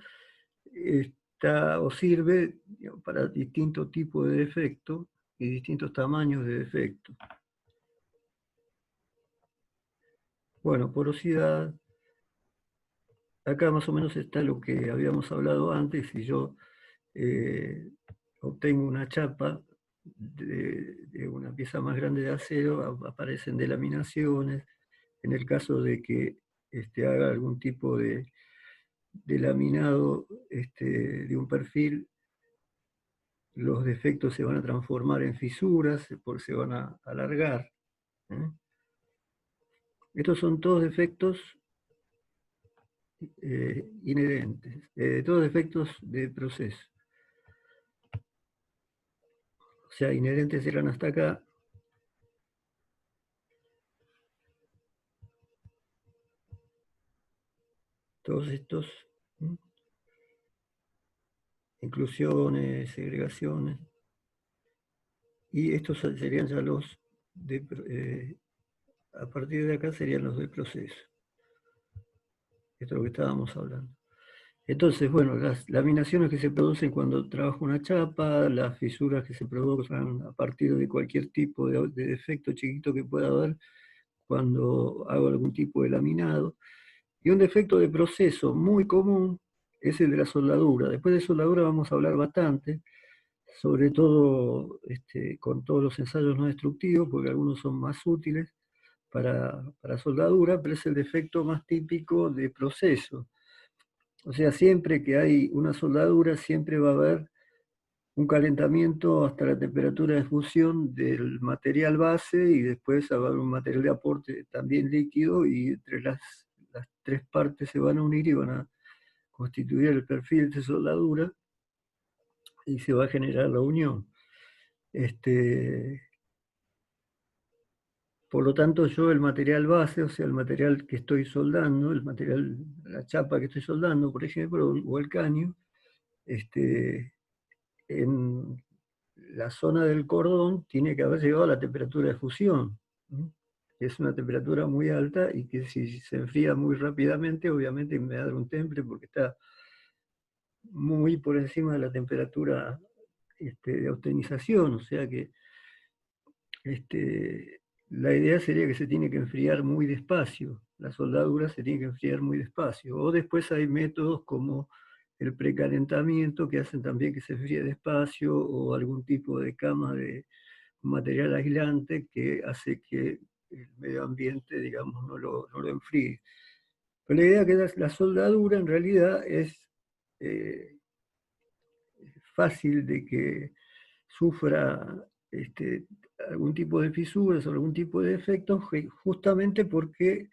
está o sirve, digamos, para distintos tipos de defecto y distintos tamaños de defecto. Bueno, porosidad. Acá más o menos está lo que habíamos hablado antes. Si yo obtengo una chapa de una pieza más grande de acero, aparecen delaminaciones, en el caso de que haga algún tipo de laminado de un perfil, los defectos se van a transformar en fisuras porque se van a alargar. Estos son todos defectos inherentes, todos defectos de proceso. O sea, inherentes eran hasta acá. Todos estos, inclusiones, segregaciones. Y estos serían ya los a partir de acá serían los del proceso. Esto es lo que estábamos hablando. Entonces, bueno, las laminaciones que se producen cuando trabajo una chapa, las fisuras que se provocan a partir de cualquier tipo de defecto chiquito que pueda haber cuando hago algún tipo de laminado. Y un defecto de proceso muy común es el de la soldadura. Después de soldadura vamos a hablar bastante, sobre todo con todos los ensayos no destructivos, porque algunos son más útiles para soldadura, pero es el defecto más típico de proceso. O sea, siempre que hay una soldadura, siempre va a haber un calentamiento hasta la temperatura de fusión del material base y después va a haber un material de aporte también líquido y entre las tres partes se van a unir y van a constituir el perfil de soldadura y se va a generar la unión. Por lo tanto, yo el material base, o sea, el material que estoy soldando, el material, la chapa que estoy soldando, por ejemplo, o el caño, en la zona del cordón tiene que haber llegado a la temperatura de fusión, que es una temperatura muy alta y que si se enfría muy rápidamente, obviamente me va a dar un temple porque está muy por encima de la temperatura de austenización, o sea que la idea sería que se tiene que enfriar muy despacio, la soldadura se tiene que enfriar muy despacio, o después hay métodos como el precalentamiento que hacen también que se enfríe despacio, o algún tipo de cama de material aislante que hace que el medio ambiente, digamos, no lo enfríe. Pero la idea que la soldadura en realidad es fácil de que sufra algún tipo de fisuras o algún tipo de defectos, justamente porque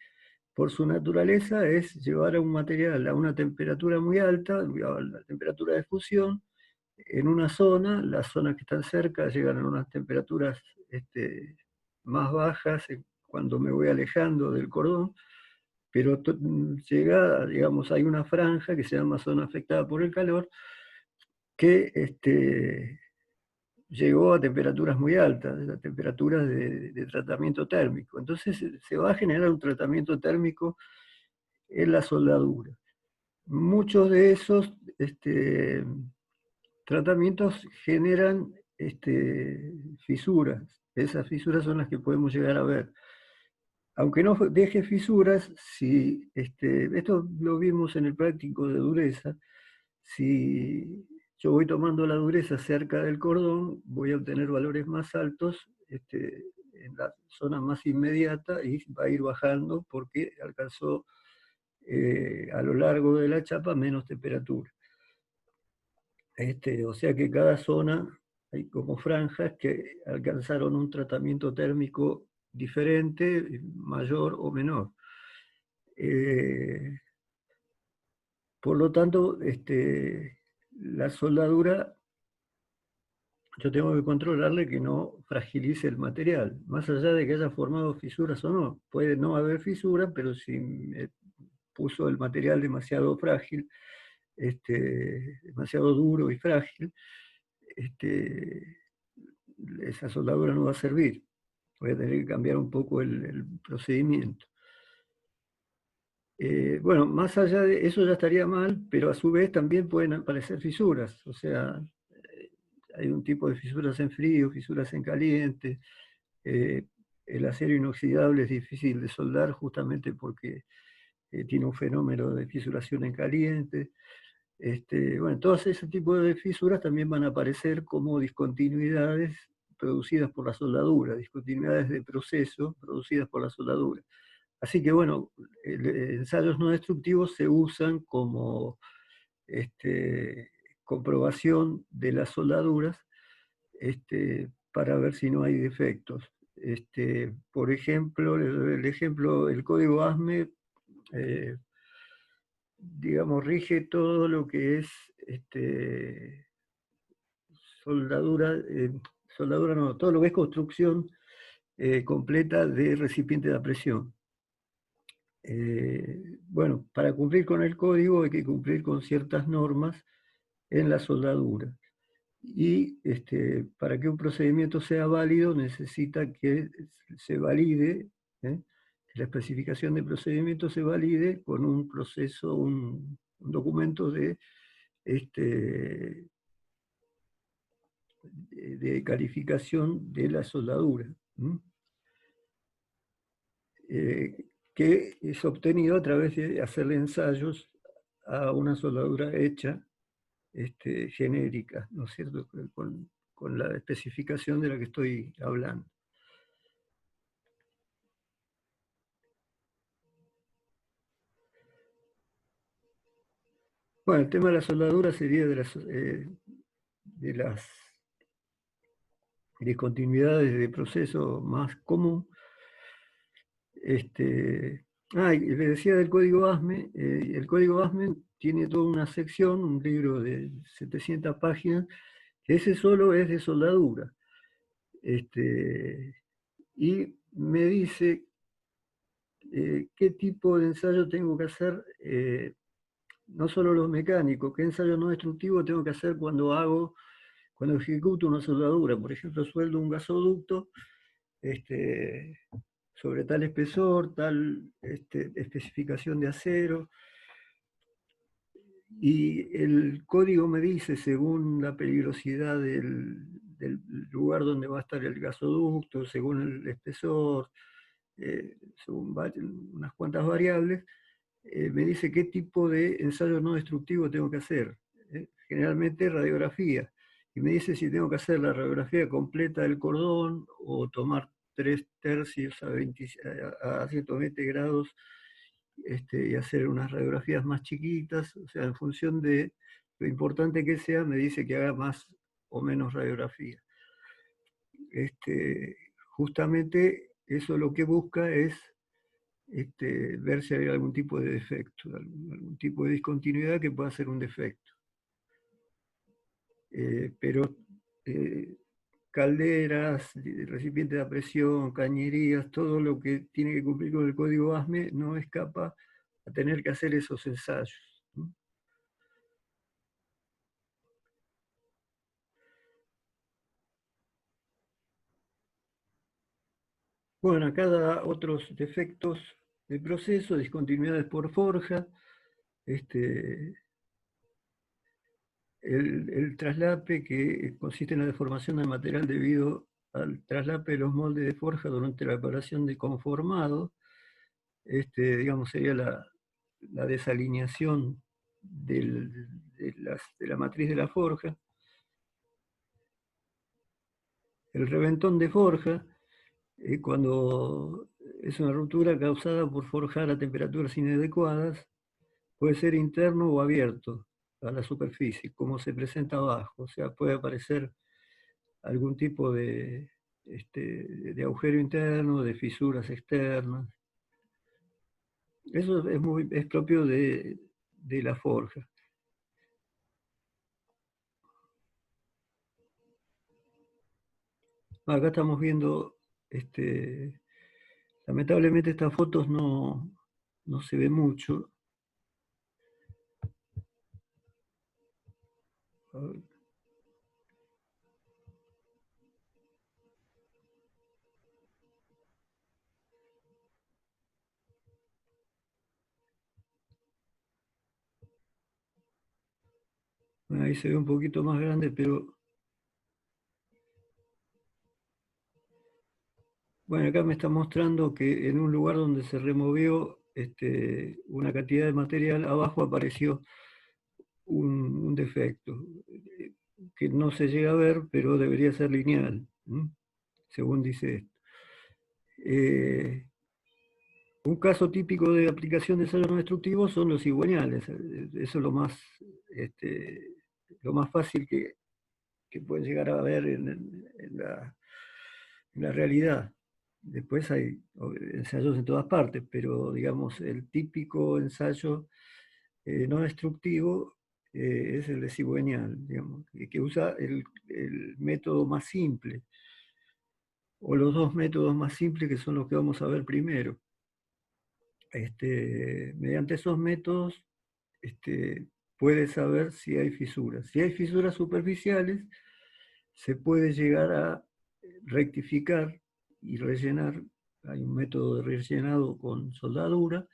por su naturaleza es llevar a un material a una temperatura muy alta, a la temperatura de fusión, en una zona, las zonas que están cerca llegan a unas temperaturas más bajas cuando me voy alejando del cordón, pero llega, digamos, hay una franja que se llama zona afectada por el calor, que llegó a temperaturas muy altas, a temperaturas de tratamiento térmico. Entonces se va a generar un tratamiento térmico en la soldadura. Muchos de esos tratamientos generan fisuras. Esas fisuras son las que podemos llegar a ver. Aunque no deje fisuras, si, esto lo vimos en el práctico de dureza, si yo voy tomando la dureza cerca del cordón, voy a obtener valores más altos en la zona más inmediata y va a ir bajando porque alcanzó a lo largo de la chapa menos temperatura. O sea que cada zona hay como franjas que alcanzaron un tratamiento térmico diferente, mayor o menor. Por lo tanto, la soldadura, yo tengo que controlarle que no fragilice el material, más allá de que haya formado fisuras o no. Puede no haber fisuras, pero si me puso el material demasiado frágil, demasiado duro y frágil, esa soldadura no va a servir. Voy a tener que cambiar un poco el procedimiento. Bueno, más allá de eso ya estaría mal, pero a su vez también pueden aparecer fisuras. O sea, hay un tipo de fisuras en frío, fisuras en caliente. El acero inoxidable es difícil de soldar justamente porque tiene un fenómeno de fisuración en caliente. Bueno, todos ese tipo de fisuras también van a aparecer como discontinuidades producidas por la soldadura, discontinuidades de proceso producidas por la soldadura. Así que bueno, ensayos no destructivos se usan como comprobación de las soldaduras para ver si no hay defectos. Por ejemplo, el ejemplo, el código ASME, digamos, rige todo lo que es soldadura, soldadura no, todo lo que es construcción completa de recipiente de presión. Bueno, para cumplir con el código hay que cumplir con ciertas normas en la soldadura. Y para que un procedimiento sea válido necesita que se valide, que la especificación de procedimiento se valide con un proceso, un documento de calificación de la soldadura, que es obtenido a través de hacerle ensayos a una soldadura hecha genérica, ¿no es cierto? Con la especificación de la que estoy hablando. Bueno, el tema de la soldadura sería de las discontinuidades de proceso más común. Y le decía del código ASME. El código ASME tiene toda una sección, un libro de 700 páginas, que ese solo es de soldadura. Y me dice qué tipo de ensayo tengo que hacer, no solo los mecánicos, qué ensayo no destructivo tengo que hacer cuando ejecuto una soldadura. Por ejemplo, sueldo un gasoducto sobre tal espesor, tal especificación de acero, y el código me dice, según la peligrosidad del lugar donde va a estar el gasoducto, según el espesor, según unas cuantas variables, me dice qué tipo de ensayo no destructivo tengo que hacer. Generalmente radiografía. Y me dice si tengo que hacer la radiografía completa del cordón o tomar 3/3 a 120 grados y hacer unas radiografías más chiquitas. O sea, en función de lo importante que sea, me dice que haga más o menos radiografía. Justamente eso lo que busca es ver si hay algún tipo de defecto, algún tipo de discontinuidad que pueda ser un defecto. Pero calderas, recipientes de presión, cañerías, todo lo que tiene que cumplir con el código ASME no escapa a tener que hacer esos ensayos, ¿no? Bueno, acá da otros defectos de proceso, discontinuidades por forja, el traslape, que consiste en la deformación del material debido al traslape de los moldes de forja durante la operación de conformado, digamos, sería la desalineación de la matriz de la forja. El reventón de forja, cuando es una ruptura causada por forjar a temperaturas inadecuadas, puede ser interno o abierto a la superficie, como se presenta abajo. O sea, puede aparecer algún tipo de agujero interno, de fisuras externas. Eso es propio de la forja. Acá estamos viendo, lamentablemente estas fotos no se ve mucho. A ver. Bueno, ahí se ve un poquito más grande, pero bueno, acá me está mostrando que en un lugar donde se removió una cantidad de material, abajo apareció un defecto, que no se llega a ver, pero debería ser lineal, según dice esto. Un caso típico de aplicación de ensayos no destructivos son los cigüeñales. Eso es lo más fácil que puede llegar a ver en la realidad. Después hay ensayos en todas partes, pero digamos, el típico ensayo no destructivo es el de cigüeñal, digamos, que usa el método más simple, o los dos métodos más simples que son los que vamos a ver primero. Mediante esos métodos puede saber si hay fisuras. Si hay fisuras superficiales, se puede llegar a rectificar y rellenar. Hay un método de rellenado con soldadura,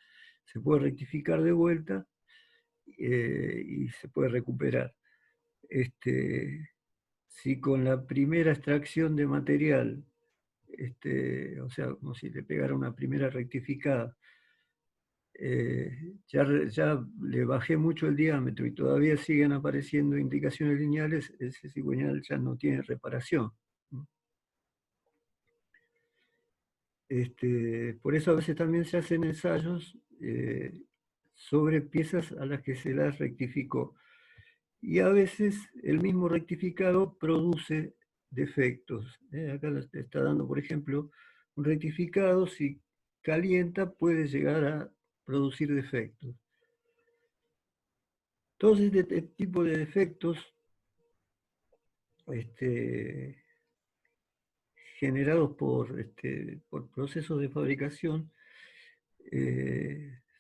se puede rectificar de vuelta y se puede recuperar. Si con la primera extracción de material, o sea, como si le pegara una primera rectificada, ya le bajé mucho el diámetro y todavía siguen apareciendo indicaciones lineales, ese cigüeñal ya no tiene reparación. Por eso a veces también se hacen ensayos sobre piezas a las que se las rectificó. Y a veces el mismo rectificado produce defectos. Acá está dando, por ejemplo, un rectificado, si calienta, puede llegar a producir defectos. Todos este tipo de defectos generados por procesos de fabricación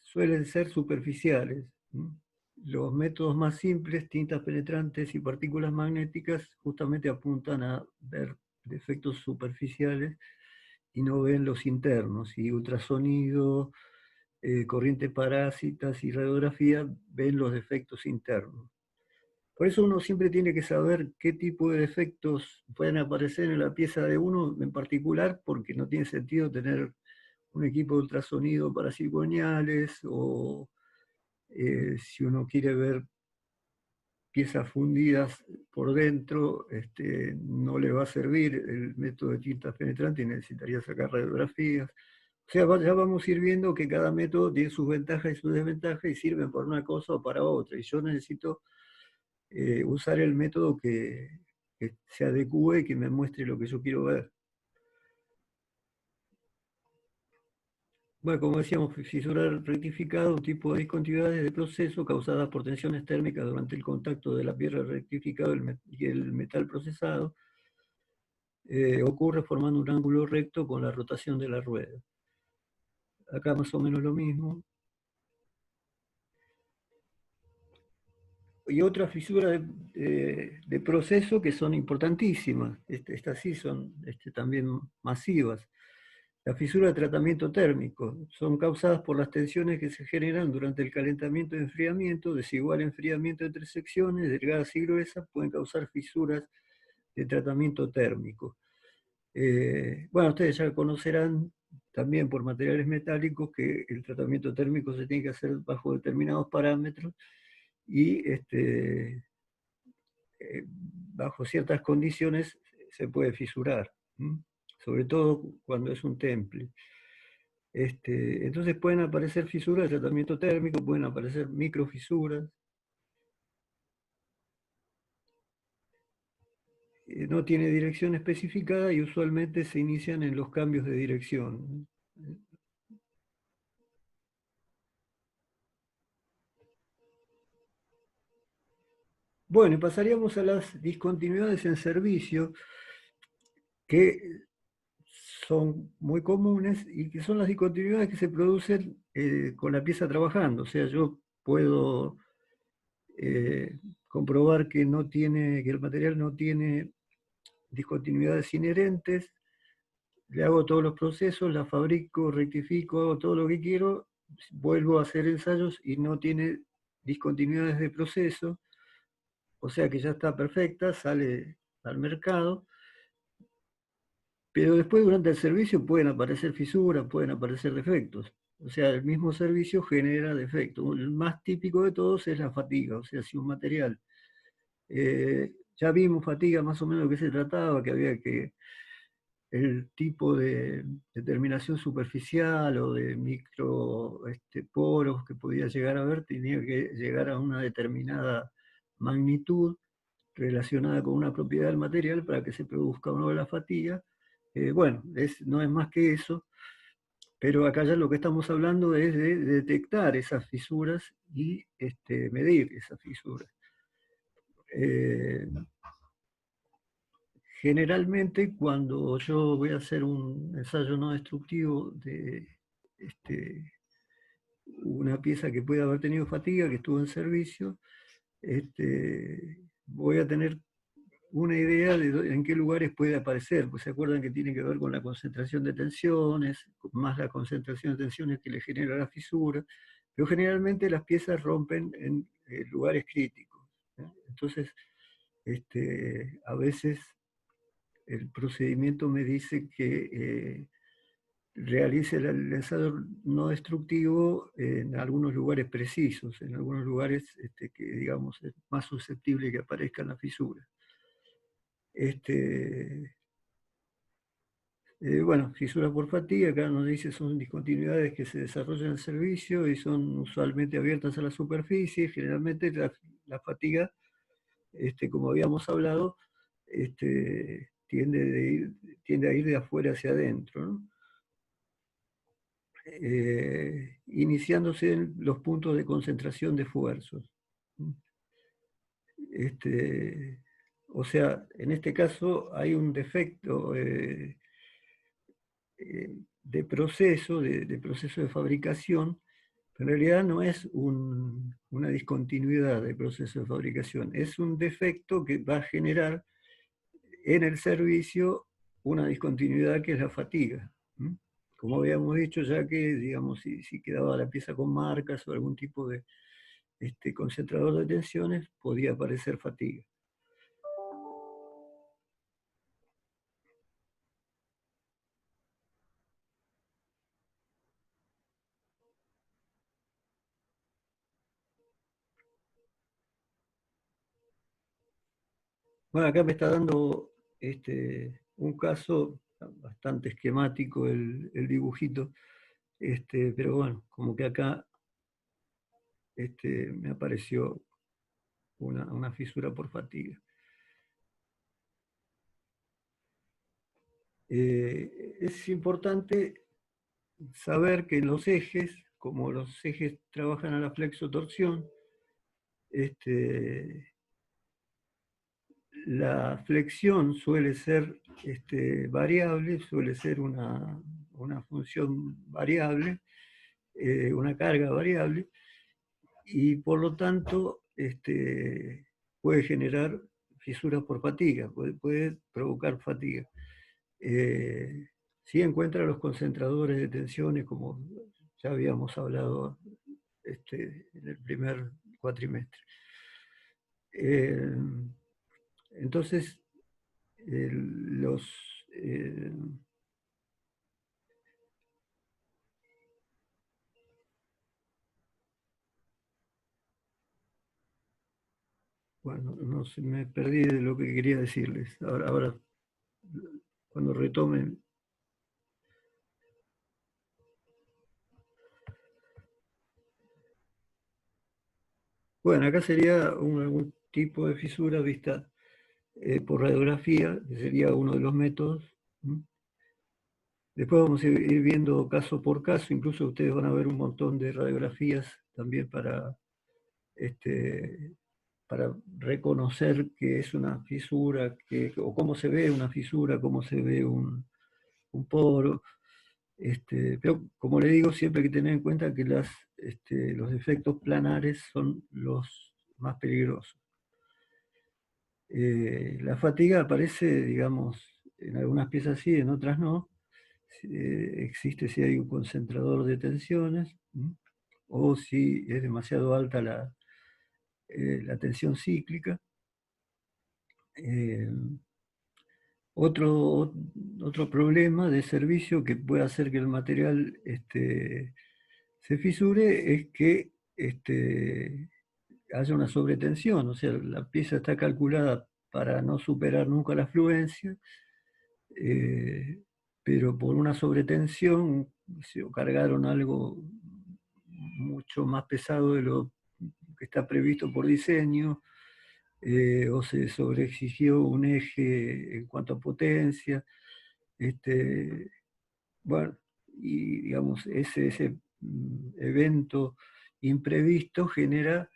suelen ser superficiales. Los métodos más simples, tintas penetrantes y partículas magnéticas, justamente apuntan a ver defectos superficiales y no ven los internos. Y ultrasonido, corrientes parásitas y radiografía ven los defectos internos. Por eso uno siempre tiene que saber qué tipo de defectos pueden aparecer en la pieza de uno en particular, porque no tiene sentido tener un equipo de ultrasonido para cigüeñales, o si uno quiere ver piezas fundidas por dentro, no le va a servir el método de tintas penetrantes y necesitaría sacar radiografías. O sea, ya vamos a ir viendo que cada método tiene sus ventajas y sus desventajas y sirven para una cosa o para otra. Y yo necesito usar el método que se adecue y que me muestre lo que yo quiero ver. Bueno, como decíamos, fisura rectificada, un tipo de discontinuidades de proceso causadas por tensiones térmicas durante el contacto de la piedra rectificada y el metal procesado, ocurre formando un ángulo recto con la rotación de la rueda. Acá más o menos lo mismo. Y otras fisuras de proceso que son importantísimas. Estas sí son también masivas. Las fisuras de tratamiento térmico son causadas por las tensiones que se generan durante el calentamiento y enfriamiento. Desigual enfriamiento entre secciones, delgadas y gruesas, pueden causar fisuras de tratamiento térmico. Bueno, ustedes ya conocerán también por materiales metálicos que el tratamiento térmico se tiene que hacer bajo determinados parámetros y bajo ciertas condiciones se puede fisurar, sobre todo cuando es un temple. Entonces pueden aparecer fisuras de tratamiento térmico, pueden aparecer microfisuras. No tiene dirección especificada y usualmente se inician en los cambios de dirección. Bueno, y pasaríamos a las discontinuidades en servicio, que son muy comunes y que son las discontinuidades que se producen con la pieza trabajando. O sea, yo puedo comprobar que el material no tiene discontinuidades inherentes, le hago todos los procesos, la fabrico, rectifico, hago todo lo que quiero, vuelvo a hacer ensayos y no tiene discontinuidades de proceso, o sea que ya está perfecta, sale al mercado, pero después durante el servicio pueden aparecer fisuras, pueden aparecer defectos. O sea, el mismo servicio genera defectos. El más típico de todos es la fatiga, o sea, si un material, ya vimos fatiga más o menos de qué se trataba, que había que el tipo de terminación superficial o de micro poros que podía llegar a ver, tenía que llegar a una determinada magnitud relacionada con una propiedad del material para que se produzca una ola fatiga. Bueno, no es más que eso, pero acá ya lo que estamos hablando es de detectar esas fisuras y medir esas fisuras. Generalmente cuando yo voy a hacer un ensayo no destructivo de una pieza que puede haber tenido fatiga, que estuvo en servicio, voy a tener una idea de en qué lugares puede aparecer, pues se acuerdan que tiene que ver con la concentración de tensiones, más la concentración de tensiones que le genera la fisura, pero generalmente las piezas rompen en lugares críticos, ¿eh? Entonces, a veces el procedimiento me dice que realice el ensayo no destructivo en algunos lugares precisos, en algunos lugares que, digamos, es más susceptible que aparezcan las fisuras. Bueno, fisuras por fatiga, acá nos dice son discontinuidades que se desarrollan en el servicio y son usualmente abiertas a la superficie. Generalmente la fatiga, como habíamos hablado, tiende a ir de afuera hacia adentro, ¿no? Iniciándose en los puntos de concentración de esfuerzos. O sea, en este caso hay un defecto de proceso de fabricación, pero en realidad no es una discontinuidad de proceso de fabricación, es un defecto que va a generar en el servicio una discontinuidad que es la fatiga. Como habíamos dicho ya que, digamos, si quedaba la pieza con marcas o algún tipo de concentrador de tensiones, podía aparecer fatiga. Bueno, acá me está dando un caso bastante esquemático el dibujito, pero bueno, como que acá me apareció una fisura por fatiga. Es importante saber que los ejes, como los ejes trabajan a la flexotorsión, la flexión suele ser variable, suele ser una función variable, una carga variable, y por lo tanto puede generar fisuras por fatiga, puede provocar fatiga. Si encuentra los concentradores de tensiones, como ya habíamos hablado en el primer cuatrimestre. Entonces, bueno, no sé, me perdí de lo que quería decirles. Ahora cuando retomen. Bueno, acá sería algún tipo de fisura vista por radiografía, que sería uno de los métodos. Después vamos a ir viendo caso por caso, incluso ustedes van a ver un montón de radiografías también para reconocer que es una fisura, o cómo se ve una fisura, cómo se ve un poro. Pero como le digo, siempre hay que tener en cuenta que los defectos planares son los más peligrosos. La fatiga aparece, digamos, en algunas piezas sí, en otras no. Existe si hay un concentrador de tensiones, o si es demasiado alta la tensión cíclica. Otro problema de servicio que puede hacer que el material se fisure es que haya una sobretensión, o sea, la pieza está calculada para no superar nunca la fluencia, pero por una sobretensión se cargaron algo mucho más pesado de lo que está previsto por diseño, o se sobreexigió un eje en cuanto a potencia. Bueno, y digamos, ese evento imprevisto genera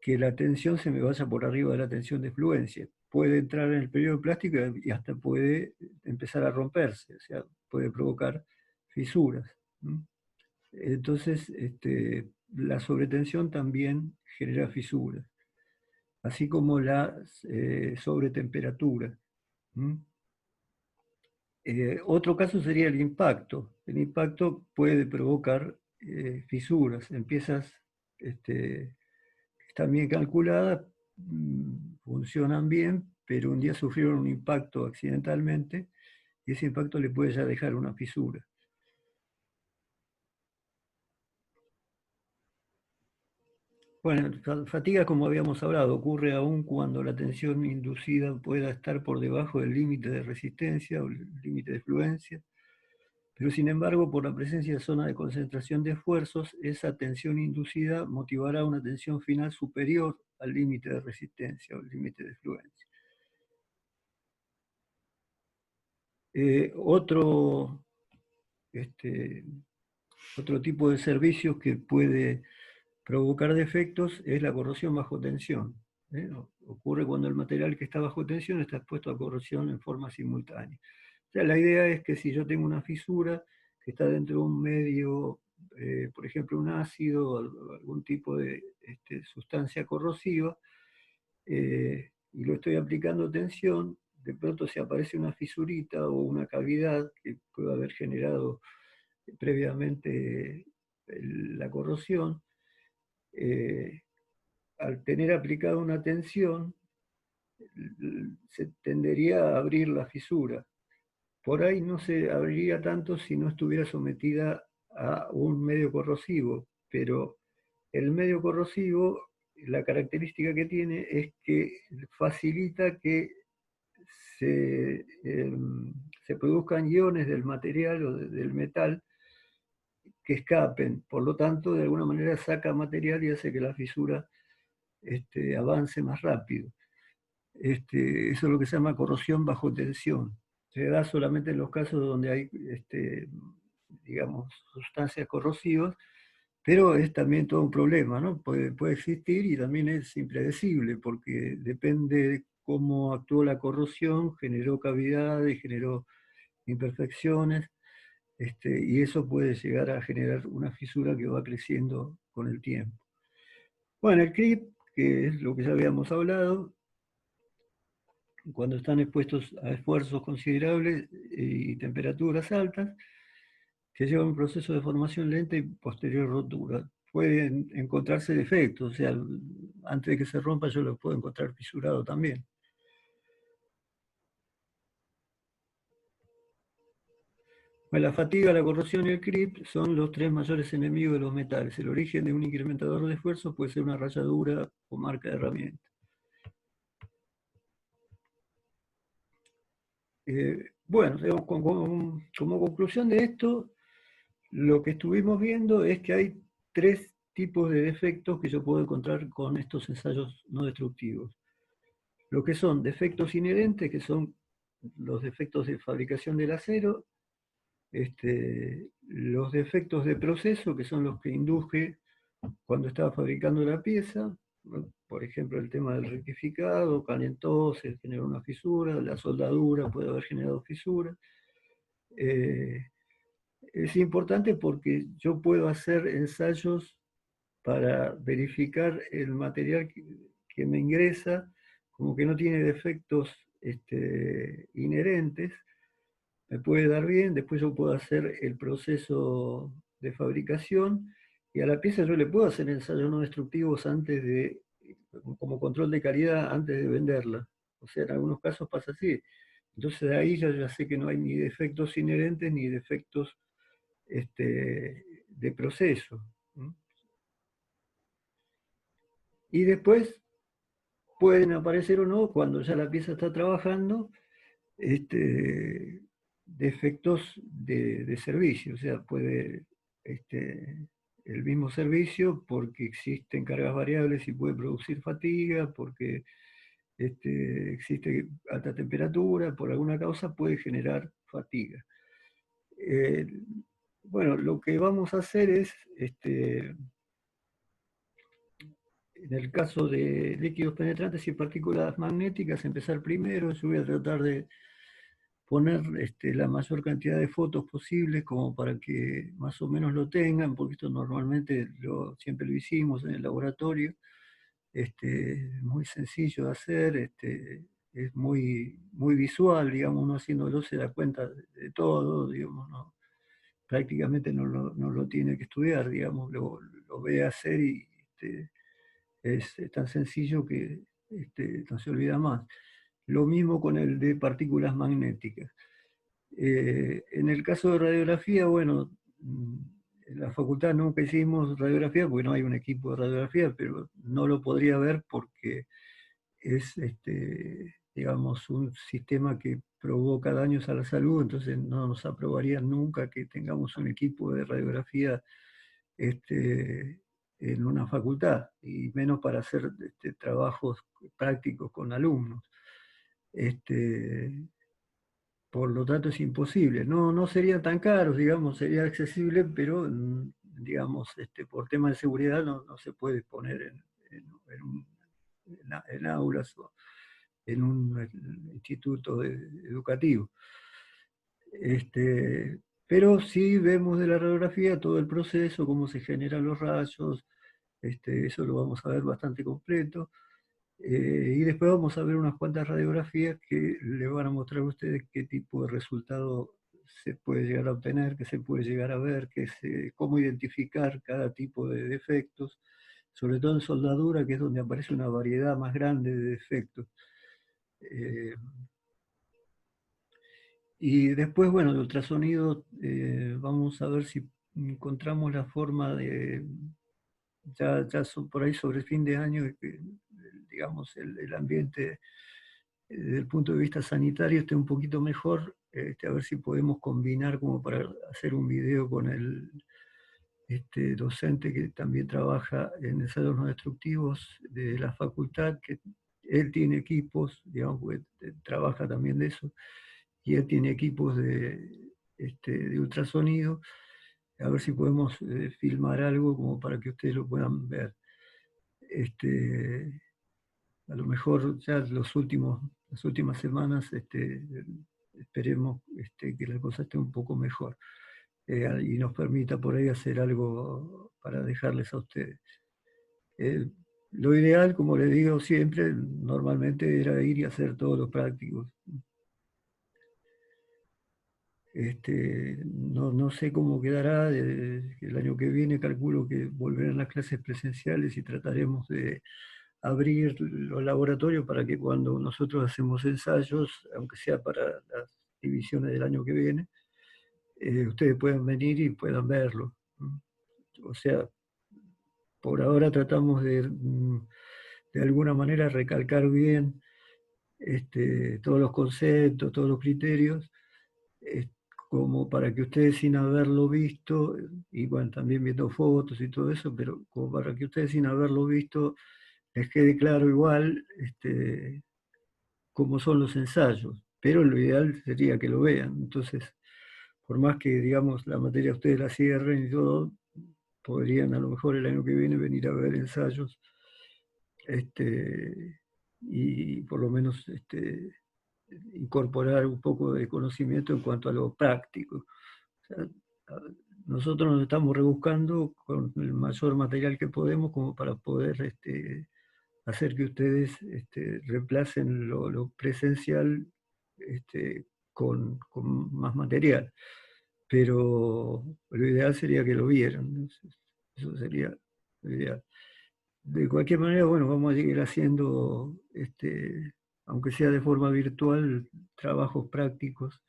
que la tensión se me vaya por arriba de la tensión de fluencia. Puede entrar en el periodo plástico y hasta puede empezar a romperse, o sea, puede provocar fisuras. Entonces, la sobretensión también genera fisuras, así como la sobretemperatura. Otro caso sería el impacto. El impacto puede provocar fisuras. Empiezas, están bien calculadas, funcionan bien, pero un día sufrieron un impacto accidentalmente y ese impacto le puede ya dejar una fisura. Bueno, fatiga, como habíamos hablado, ocurre aún cuando la tensión inducida pueda estar por debajo del límite de resistencia o el límite de fluencia, pero sin embargo, por la presencia de zona de concentración de esfuerzos, esa tensión inducida motivará una tensión final superior al límite de resistencia o el límite de fluencia. Otro tipo de servicios que puede provocar defectos es la corrosión bajo tensión. Ocurre cuando el material que está bajo tensión está expuesto a corrosión en forma simultánea. O sea, la idea es que si yo tengo una fisura que está dentro de un medio, por ejemplo un ácido o algún tipo de sustancia corrosiva, y lo estoy aplicando tensión, de pronto si aparece una fisurita o una cavidad que puede haber generado previamente la corrosión, al tener aplicada una tensión, se tendería a abrir la fisura. Por ahí no se abriría tanto si no estuviera sometida a un medio corrosivo, pero el medio corrosivo, la característica que tiene es que facilita que se produzcan iones del material o del metal que escapen, por lo tanto, de alguna manera saca material y hace que la fisura avance más rápido. Eso es lo que se llama corrosión bajo tensión. Se da solamente en los casos donde hay, digamos, sustancias corrosivas, pero es también todo un problema, ¿no? Puede existir y también es impredecible, porque depende de cómo actuó la corrosión, generó cavidades, generó imperfecciones, y eso puede llegar a generar una fisura que va creciendo con el tiempo. Bueno, el creep, que es lo que ya habíamos hablado, cuando están expuestos a esfuerzos considerables y temperaturas altas, que llevan un proceso de formación lenta y posterior rotura. Pueden encontrarse defectos, o sea, antes de que se rompa yo lo puedo encontrar fisurado también. Bueno, la fatiga, la corrosión y el creep son los tres mayores enemigos de los metales. El origen de un incrementador de esfuerzo puede ser una rayadura o marca de herramienta. Bueno, como conclusión de esto, lo que estuvimos viendo es que hay tres tipos de defectos que yo puedo encontrar con estos ensayos no destructivos. Lo que son defectos inherentes, que son los defectos de fabricación del acero, los defectos de proceso, que son los que induje cuando estaba fabricando la pieza, ¿no? Por ejemplo, el tema del rectificado, calentó, se generó una fisura, la soldadura puede haber generado fisura. Es importante porque yo puedo hacer ensayos para verificar el material que me ingresa, como que no tiene defectos inherentes, me puede dar bien, después yo puedo hacer el proceso de fabricación y a la pieza yo le puedo hacer ensayos no destructivos antes de, como control de calidad antes de venderla. O sea, en algunos casos pasa así. Entonces de ahí ya sé que no hay ni defectos inherentes ni defectos de proceso. Y después pueden aparecer o no, cuando ya la pieza está trabajando, defectos de servicio, o sea, puede el mismo servicio, porque existen cargas variables y puede producir fatiga, porque existe alta temperatura, por alguna causa puede generar fatiga. Eh, bueno, lo que vamos a hacer es, en el caso de líquidos penetrantes y partículas magnéticas, empezar primero. Yo voy a tratar de poner la mayor cantidad de fotos posibles como para que más o menos lo tengan, porque esto normalmente siempre lo hicimos en el laboratorio. Muy sencillo de hacer, es muy visual, digamos, uno haciéndolo se da cuenta de todo, digamos, ¿no? Prácticamente no lo tiene que estudiar, digamos, lo ve hacer y es tan sencillo que no se olvida más. Lo mismo con el de partículas magnéticas. En el caso de radiografía, bueno, en la facultad nunca hicimos radiografía porque no hay un equipo de radiografía, pero no lo podría ver porque es, digamos, un sistema que provoca daños a la salud, entonces no nos aprobarían nunca que tengamos un equipo de radiografía en una facultad, y menos para hacer trabajos prácticos con alumnos. Por lo tanto es imposible. No serían tan caros, digamos, sería accesible, pero digamos, por temas de seguridad no se puede poner en aulas o en un instituto educativo. Pero sí vemos de la radiografía todo el proceso, cómo se generan los rayos, eso lo vamos a ver bastante completo. Y después vamos a ver unas cuantas radiografías que le van a mostrar a ustedes qué tipo de resultado se puede llegar a obtener, qué se puede llegar a ver, cómo identificar cada tipo de defectos, sobre todo en soldadura, que es donde aparece una variedad más grande de defectos. Y después, bueno, el ultrasonido, vamos a ver si encontramos la forma de, ya por ahí sobre el fin de año, digamos, el ambiente desde el punto de vista sanitario esté un poquito mejor, a ver si podemos combinar como para hacer un video con el docente que también trabaja en ensayos no destructivos de la facultad, que él tiene equipos, digamos, trabaja también de eso, y él tiene equipos de ultrasonido, a ver si podemos filmar algo como para que ustedes lo puedan ver. A lo mejor ya las últimas semanas esperemos que la cosa esté un poco mejor, y nos permita por ahí hacer algo para dejarles a ustedes. Lo ideal, como les digo siempre, normalmente era ir y hacer todos los prácticos. No sé cómo quedará. El año que viene calculo que volverán las clases presenciales y trataremos de abrir los laboratorios para que cuando nosotros hacemos ensayos, aunque sea para las divisiones del año que viene, ustedes puedan venir y puedan verlo. O sea, por ahora tratamos de alguna manera recalcar bien todos los conceptos, todos los criterios, como para que ustedes, sin haberlo visto, y bueno, también viendo fotos y todo eso, pero como para que ustedes, sin haberlo visto, les quede claro igual cómo son los ensayos. Pero lo ideal sería que lo vean. Entonces, por más que, digamos, la materia ustedes la cierren y todo, podrían a lo mejor el año que viene venir a ver ensayos, y por lo menos incorporar un poco de conocimiento en cuanto a lo práctico. O sea, nosotros nos estamos rebuscando con el mayor material que podemos como para poder hacer que ustedes reemplacen lo presencial con más material. Pero lo ideal sería que lo vieran. Eso sería lo ideal. De cualquier manera, bueno, vamos a seguir haciendo, aunque sea de forma virtual, trabajos prácticos,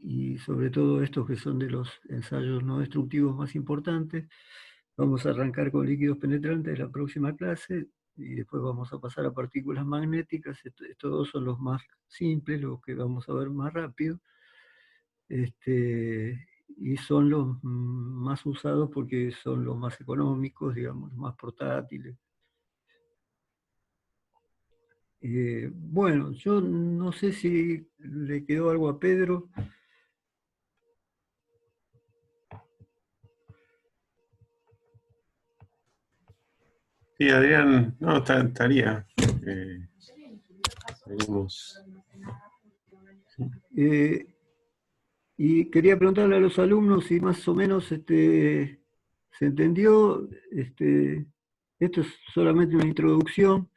y sobre todo estos que son de los ensayos no destructivos más importantes. Vamos a arrancar con líquidos penetrantes la próxima clase, y después vamos a pasar a partículas magnéticas. Estos dos son los más simples, los que vamos a ver más rápido, y son los más usados porque son los más económicos, digamos, los más portátiles. Bueno, yo no sé si le quedó algo a Pedro. Sí, Adrián, no, estaría. Tenemos. Y quería preguntarle a los alumnos si más o menos se entendió. Esto es solamente una introducción.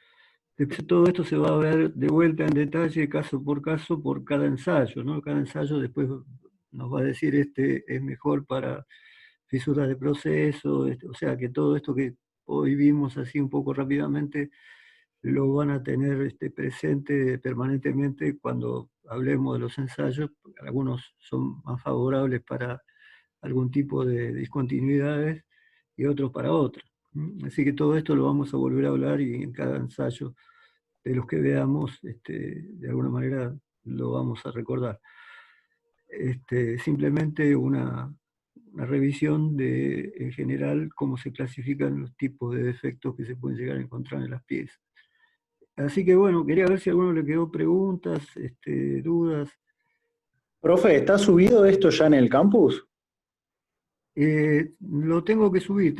Después todo esto se va a ver de vuelta en detalle, caso por cada ensayo, ¿no? Cada ensayo después nos va a decir este es mejor para fisuras de proceso, o sea que todo esto que hoy vimos así un poco rápidamente lo van a tener presente permanentemente cuando hablemos de los ensayos. Algunos son más favorables para algún tipo de discontinuidades y otros para otras. Así que todo esto lo vamos a volver a hablar y en cada ensayo de los que veamos, de alguna manera lo vamos a recordar. Simplemente una revisión de, en general, cómo se clasifican los tipos de defectos que se pueden llegar a encontrar en las piezas. Así que bueno, quería ver si a alguno le quedó preguntas, dudas. Profe, ¿está subido esto ya en el campus? Lo tengo que subir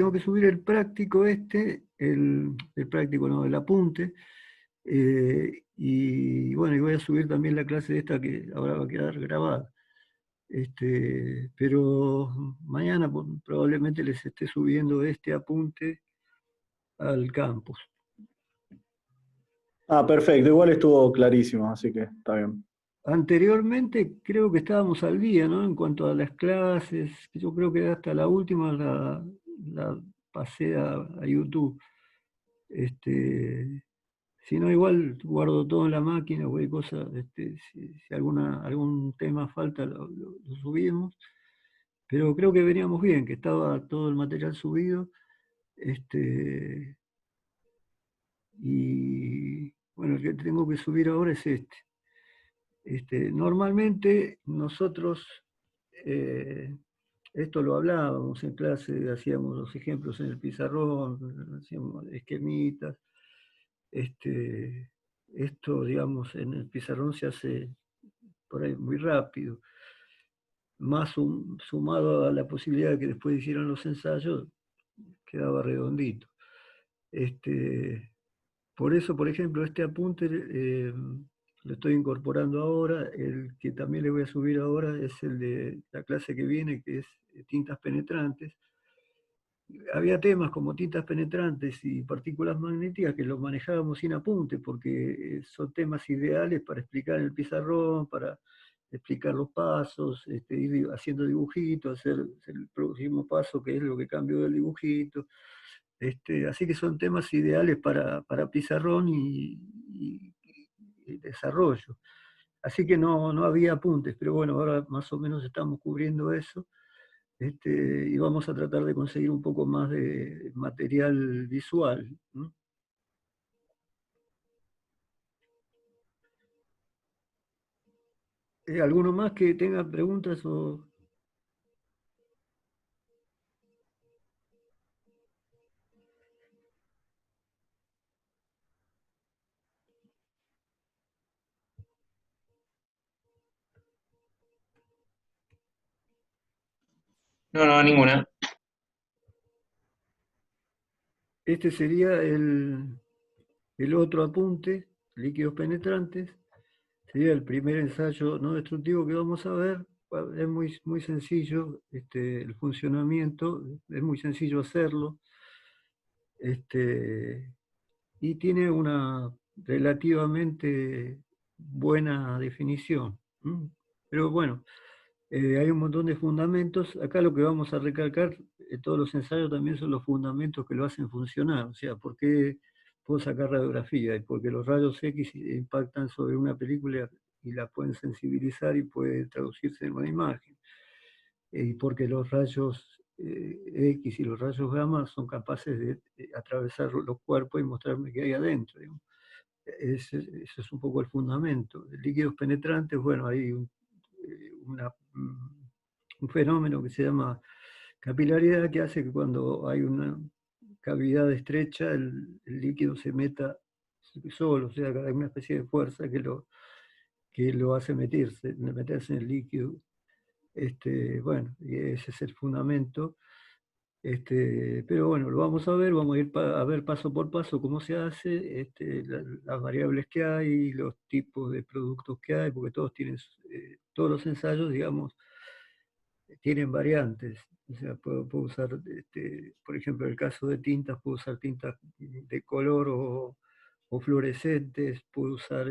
el práctico el práctico no, el apunte, y bueno, y voy a subir también la clase esta que ahora va a quedar grabada. Pero mañana probablemente les esté subiendo este apunte al campus. Ah, perfecto, igual estuvo clarísimo, así que está bien. Anteriormente creo que estábamos al día, ¿no? En cuanto a las clases, yo creo que hasta la última la pasé a YouTube. Si no, igual guardo todo en la máquina, cualquier cosa, si algún tema falta, lo subimos. Pero creo que veníamos bien, que estaba todo el material subido. Y bueno, el que tengo que subir ahora es este. Normalmente nosotros, esto lo hablábamos en clase, hacíamos los ejemplos en el pizarrón, hacíamos esquemitas. Esto, digamos, en el pizarrón se hace por ahí muy rápido. Más sumado a la posibilidad de que después hicieran los ensayos, quedaba redondito. Por eso, por ejemplo, este apunte lo estoy incorporando ahora. El que también le voy a subir ahora es el de la clase que viene, que es tintas penetrantes. Había temas como tintas penetrantes y partículas magnéticas que los manejábamos sin apunte, porque son temas ideales para explicar en el pizarrón, para explicar los pasos, ir haciendo dibujitos, hacer el próximo paso, que es lo que cambio del dibujito. Así que son temas ideales para pizarrón y desarrollo. Así que no había apuntes, pero bueno, ahora más o menos estamos cubriendo eso. Y vamos a tratar de conseguir un poco más de material visual, ¿no? ¿Alguno más que tenga preguntas o...? No, ninguna. Este sería el otro apunte, líquidos penetrantes. Sería el primer ensayo no destructivo que vamos a ver. Es muy sencillo el funcionamiento, es muy sencillo hacerlo. Y tiene una relativamente buena definición. Pero bueno, hay un montón de fundamentos. Acá lo que vamos a recalcar, todos los ensayos también son los fundamentos que lo hacen funcionar. O sea, ¿por qué puedo sacar radiografía? Y porque los rayos X impactan sobre una película y la pueden sensibilizar y puede traducirse en una imagen. Y porque los rayos X y los rayos gamma son capaces de atravesar los cuerpos y mostrarme qué hay adentro. Digamos. Ese es un poco el fundamento. Líquidos penetrantes, bueno, hay un fenómeno que se llama capilaridad, que hace que cuando hay una cavidad estrecha, el líquido se meta solo, o sea, hay una especie de fuerza que lo hace meterse en el líquido. Bueno, y ese es el fundamento. Pero bueno, lo vamos a ver, vamos a ir a ver paso por paso cómo se hace, las variables que hay, los tipos de productos que hay, porque todos tienen, todos los ensayos, digamos, tienen variantes. O sea, puedo usar, por ejemplo, en el caso de tintas, puedo usar tintas de color o fluorescentes, puedo usar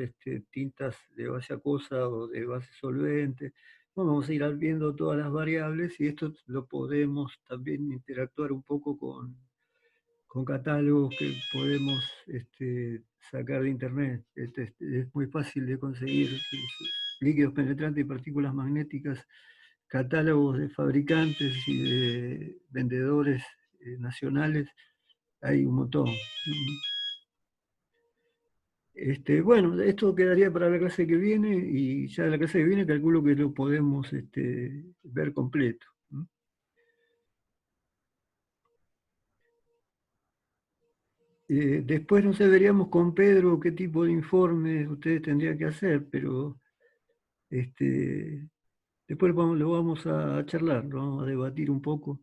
tintas de base acuosa o de base solvente. Bueno, vamos a ir viendo todas las variables y esto lo podemos también interactuar un poco con catálogos que podemos sacar de internet. Es muy fácil de conseguir líquidos penetrantes y partículas magnéticas, catálogos de fabricantes y de vendedores nacionales, hay un montón. Bueno, esto quedaría para la clase que viene y ya la clase que viene calculo que lo podemos ver completo. Después no sé, veríamos con Pedro qué tipo de informes ustedes tendrían que hacer, pero después lo vamos a charlar, lo vamos a debatir un poco.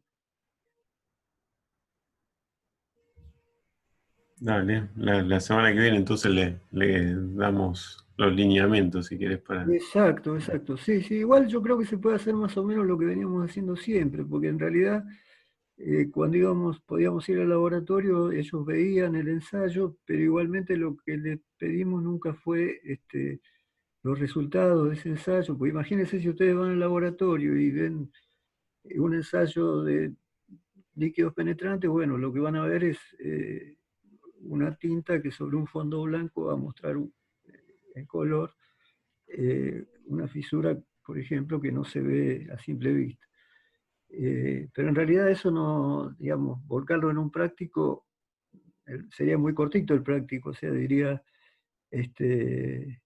Dale, la semana que viene entonces le damos los lineamientos, si querés, para... Exacto, exacto. Sí, sí, igual yo creo que se puede hacer más o menos lo que veníamos haciendo siempre, porque en realidad cuando podíamos ir al laboratorio, ellos veían el ensayo, pero igualmente lo que les pedimos nunca fue los resultados de ese ensayo, pues imagínense si ustedes van al laboratorio y ven un ensayo de líquidos penetrantes, bueno, lo que van a ver es una tinta que sobre un fondo blanco va a mostrar en color una fisura, por ejemplo, que no se ve a simple vista. Pero en realidad eso no, digamos, volcarlo en un práctico, sería muy cortito el práctico, o sea, diría, se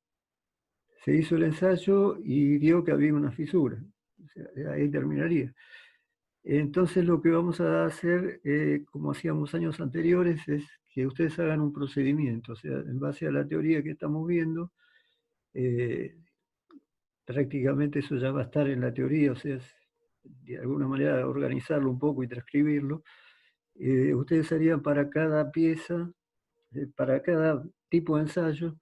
hizo el ensayo y dio que había una fisura, o sea, ahí terminaría. Entonces lo que vamos a hacer, como hacíamos años anteriores, es que ustedes hagan un procedimiento, o sea, en base a la teoría que estamos viendo, prácticamente eso ya va a estar en la teoría, o sea, de alguna manera organizarlo un poco y transcribirlo. Ustedes harían para cada pieza, para cada tipo de ensayo,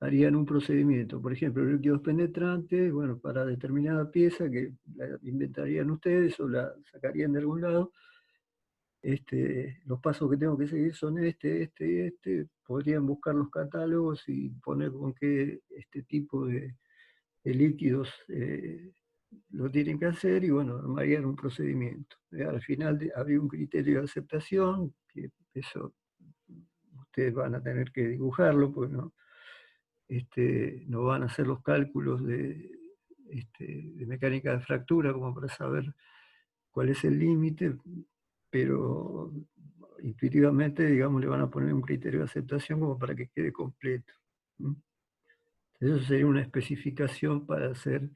harían un procedimiento. Por ejemplo, líquidos penetrantes, bueno, para determinada pieza que la inventarían ustedes o la sacarían de algún lado, los pasos que tengo que seguir son este. Podrían buscar los catálogos y poner con qué tipo de líquidos lo tienen que hacer y bueno, armarían un procedimiento. Al final habría un criterio de aceptación, que eso ustedes van a tener que dibujarlo, porque no van a hacer los cálculos de mecánica de fractura como para saber cuál es el límite, pero intuitivamente, digamos, le van a poner un criterio de aceptación como para que quede completo. Eso sería una especificación para hacer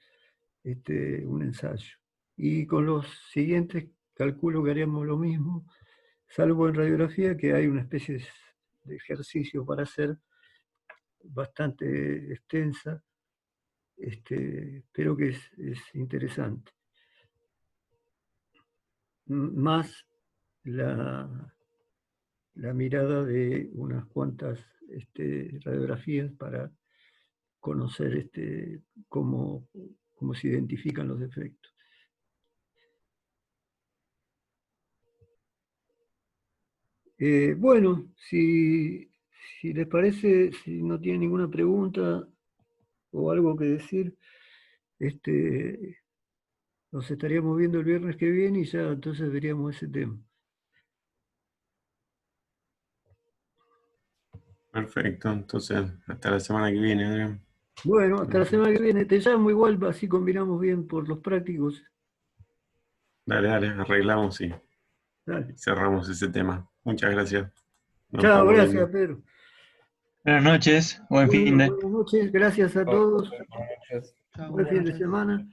un ensayo. Y con los siguientes calculo que haríamos lo mismo, salvo en radiografía, que hay una especie de ejercicio para hacer bastante extensa, pero que es interesante. Más la mirada de unas cuantas radiografías para conocer cómo se identifican los defectos. Bueno, si les parece, si no tienen ninguna pregunta o algo que decir, nos estaríamos viendo el viernes que viene y ya entonces veríamos ese tema. Perfecto, entonces hasta la semana que viene, Adrián. Bueno, hasta la semana que viene. Te llamo igual, así combinamos bien por los prácticos. Dale, arreglamos y Dale. cerramos ese tema. Muchas gracias. Nos Chao, estamos gracias, viendo. Pedro. Buenas noches, buen fin de. Buenas noches, gracias a todos. Buenas noches. Buen fin de semana.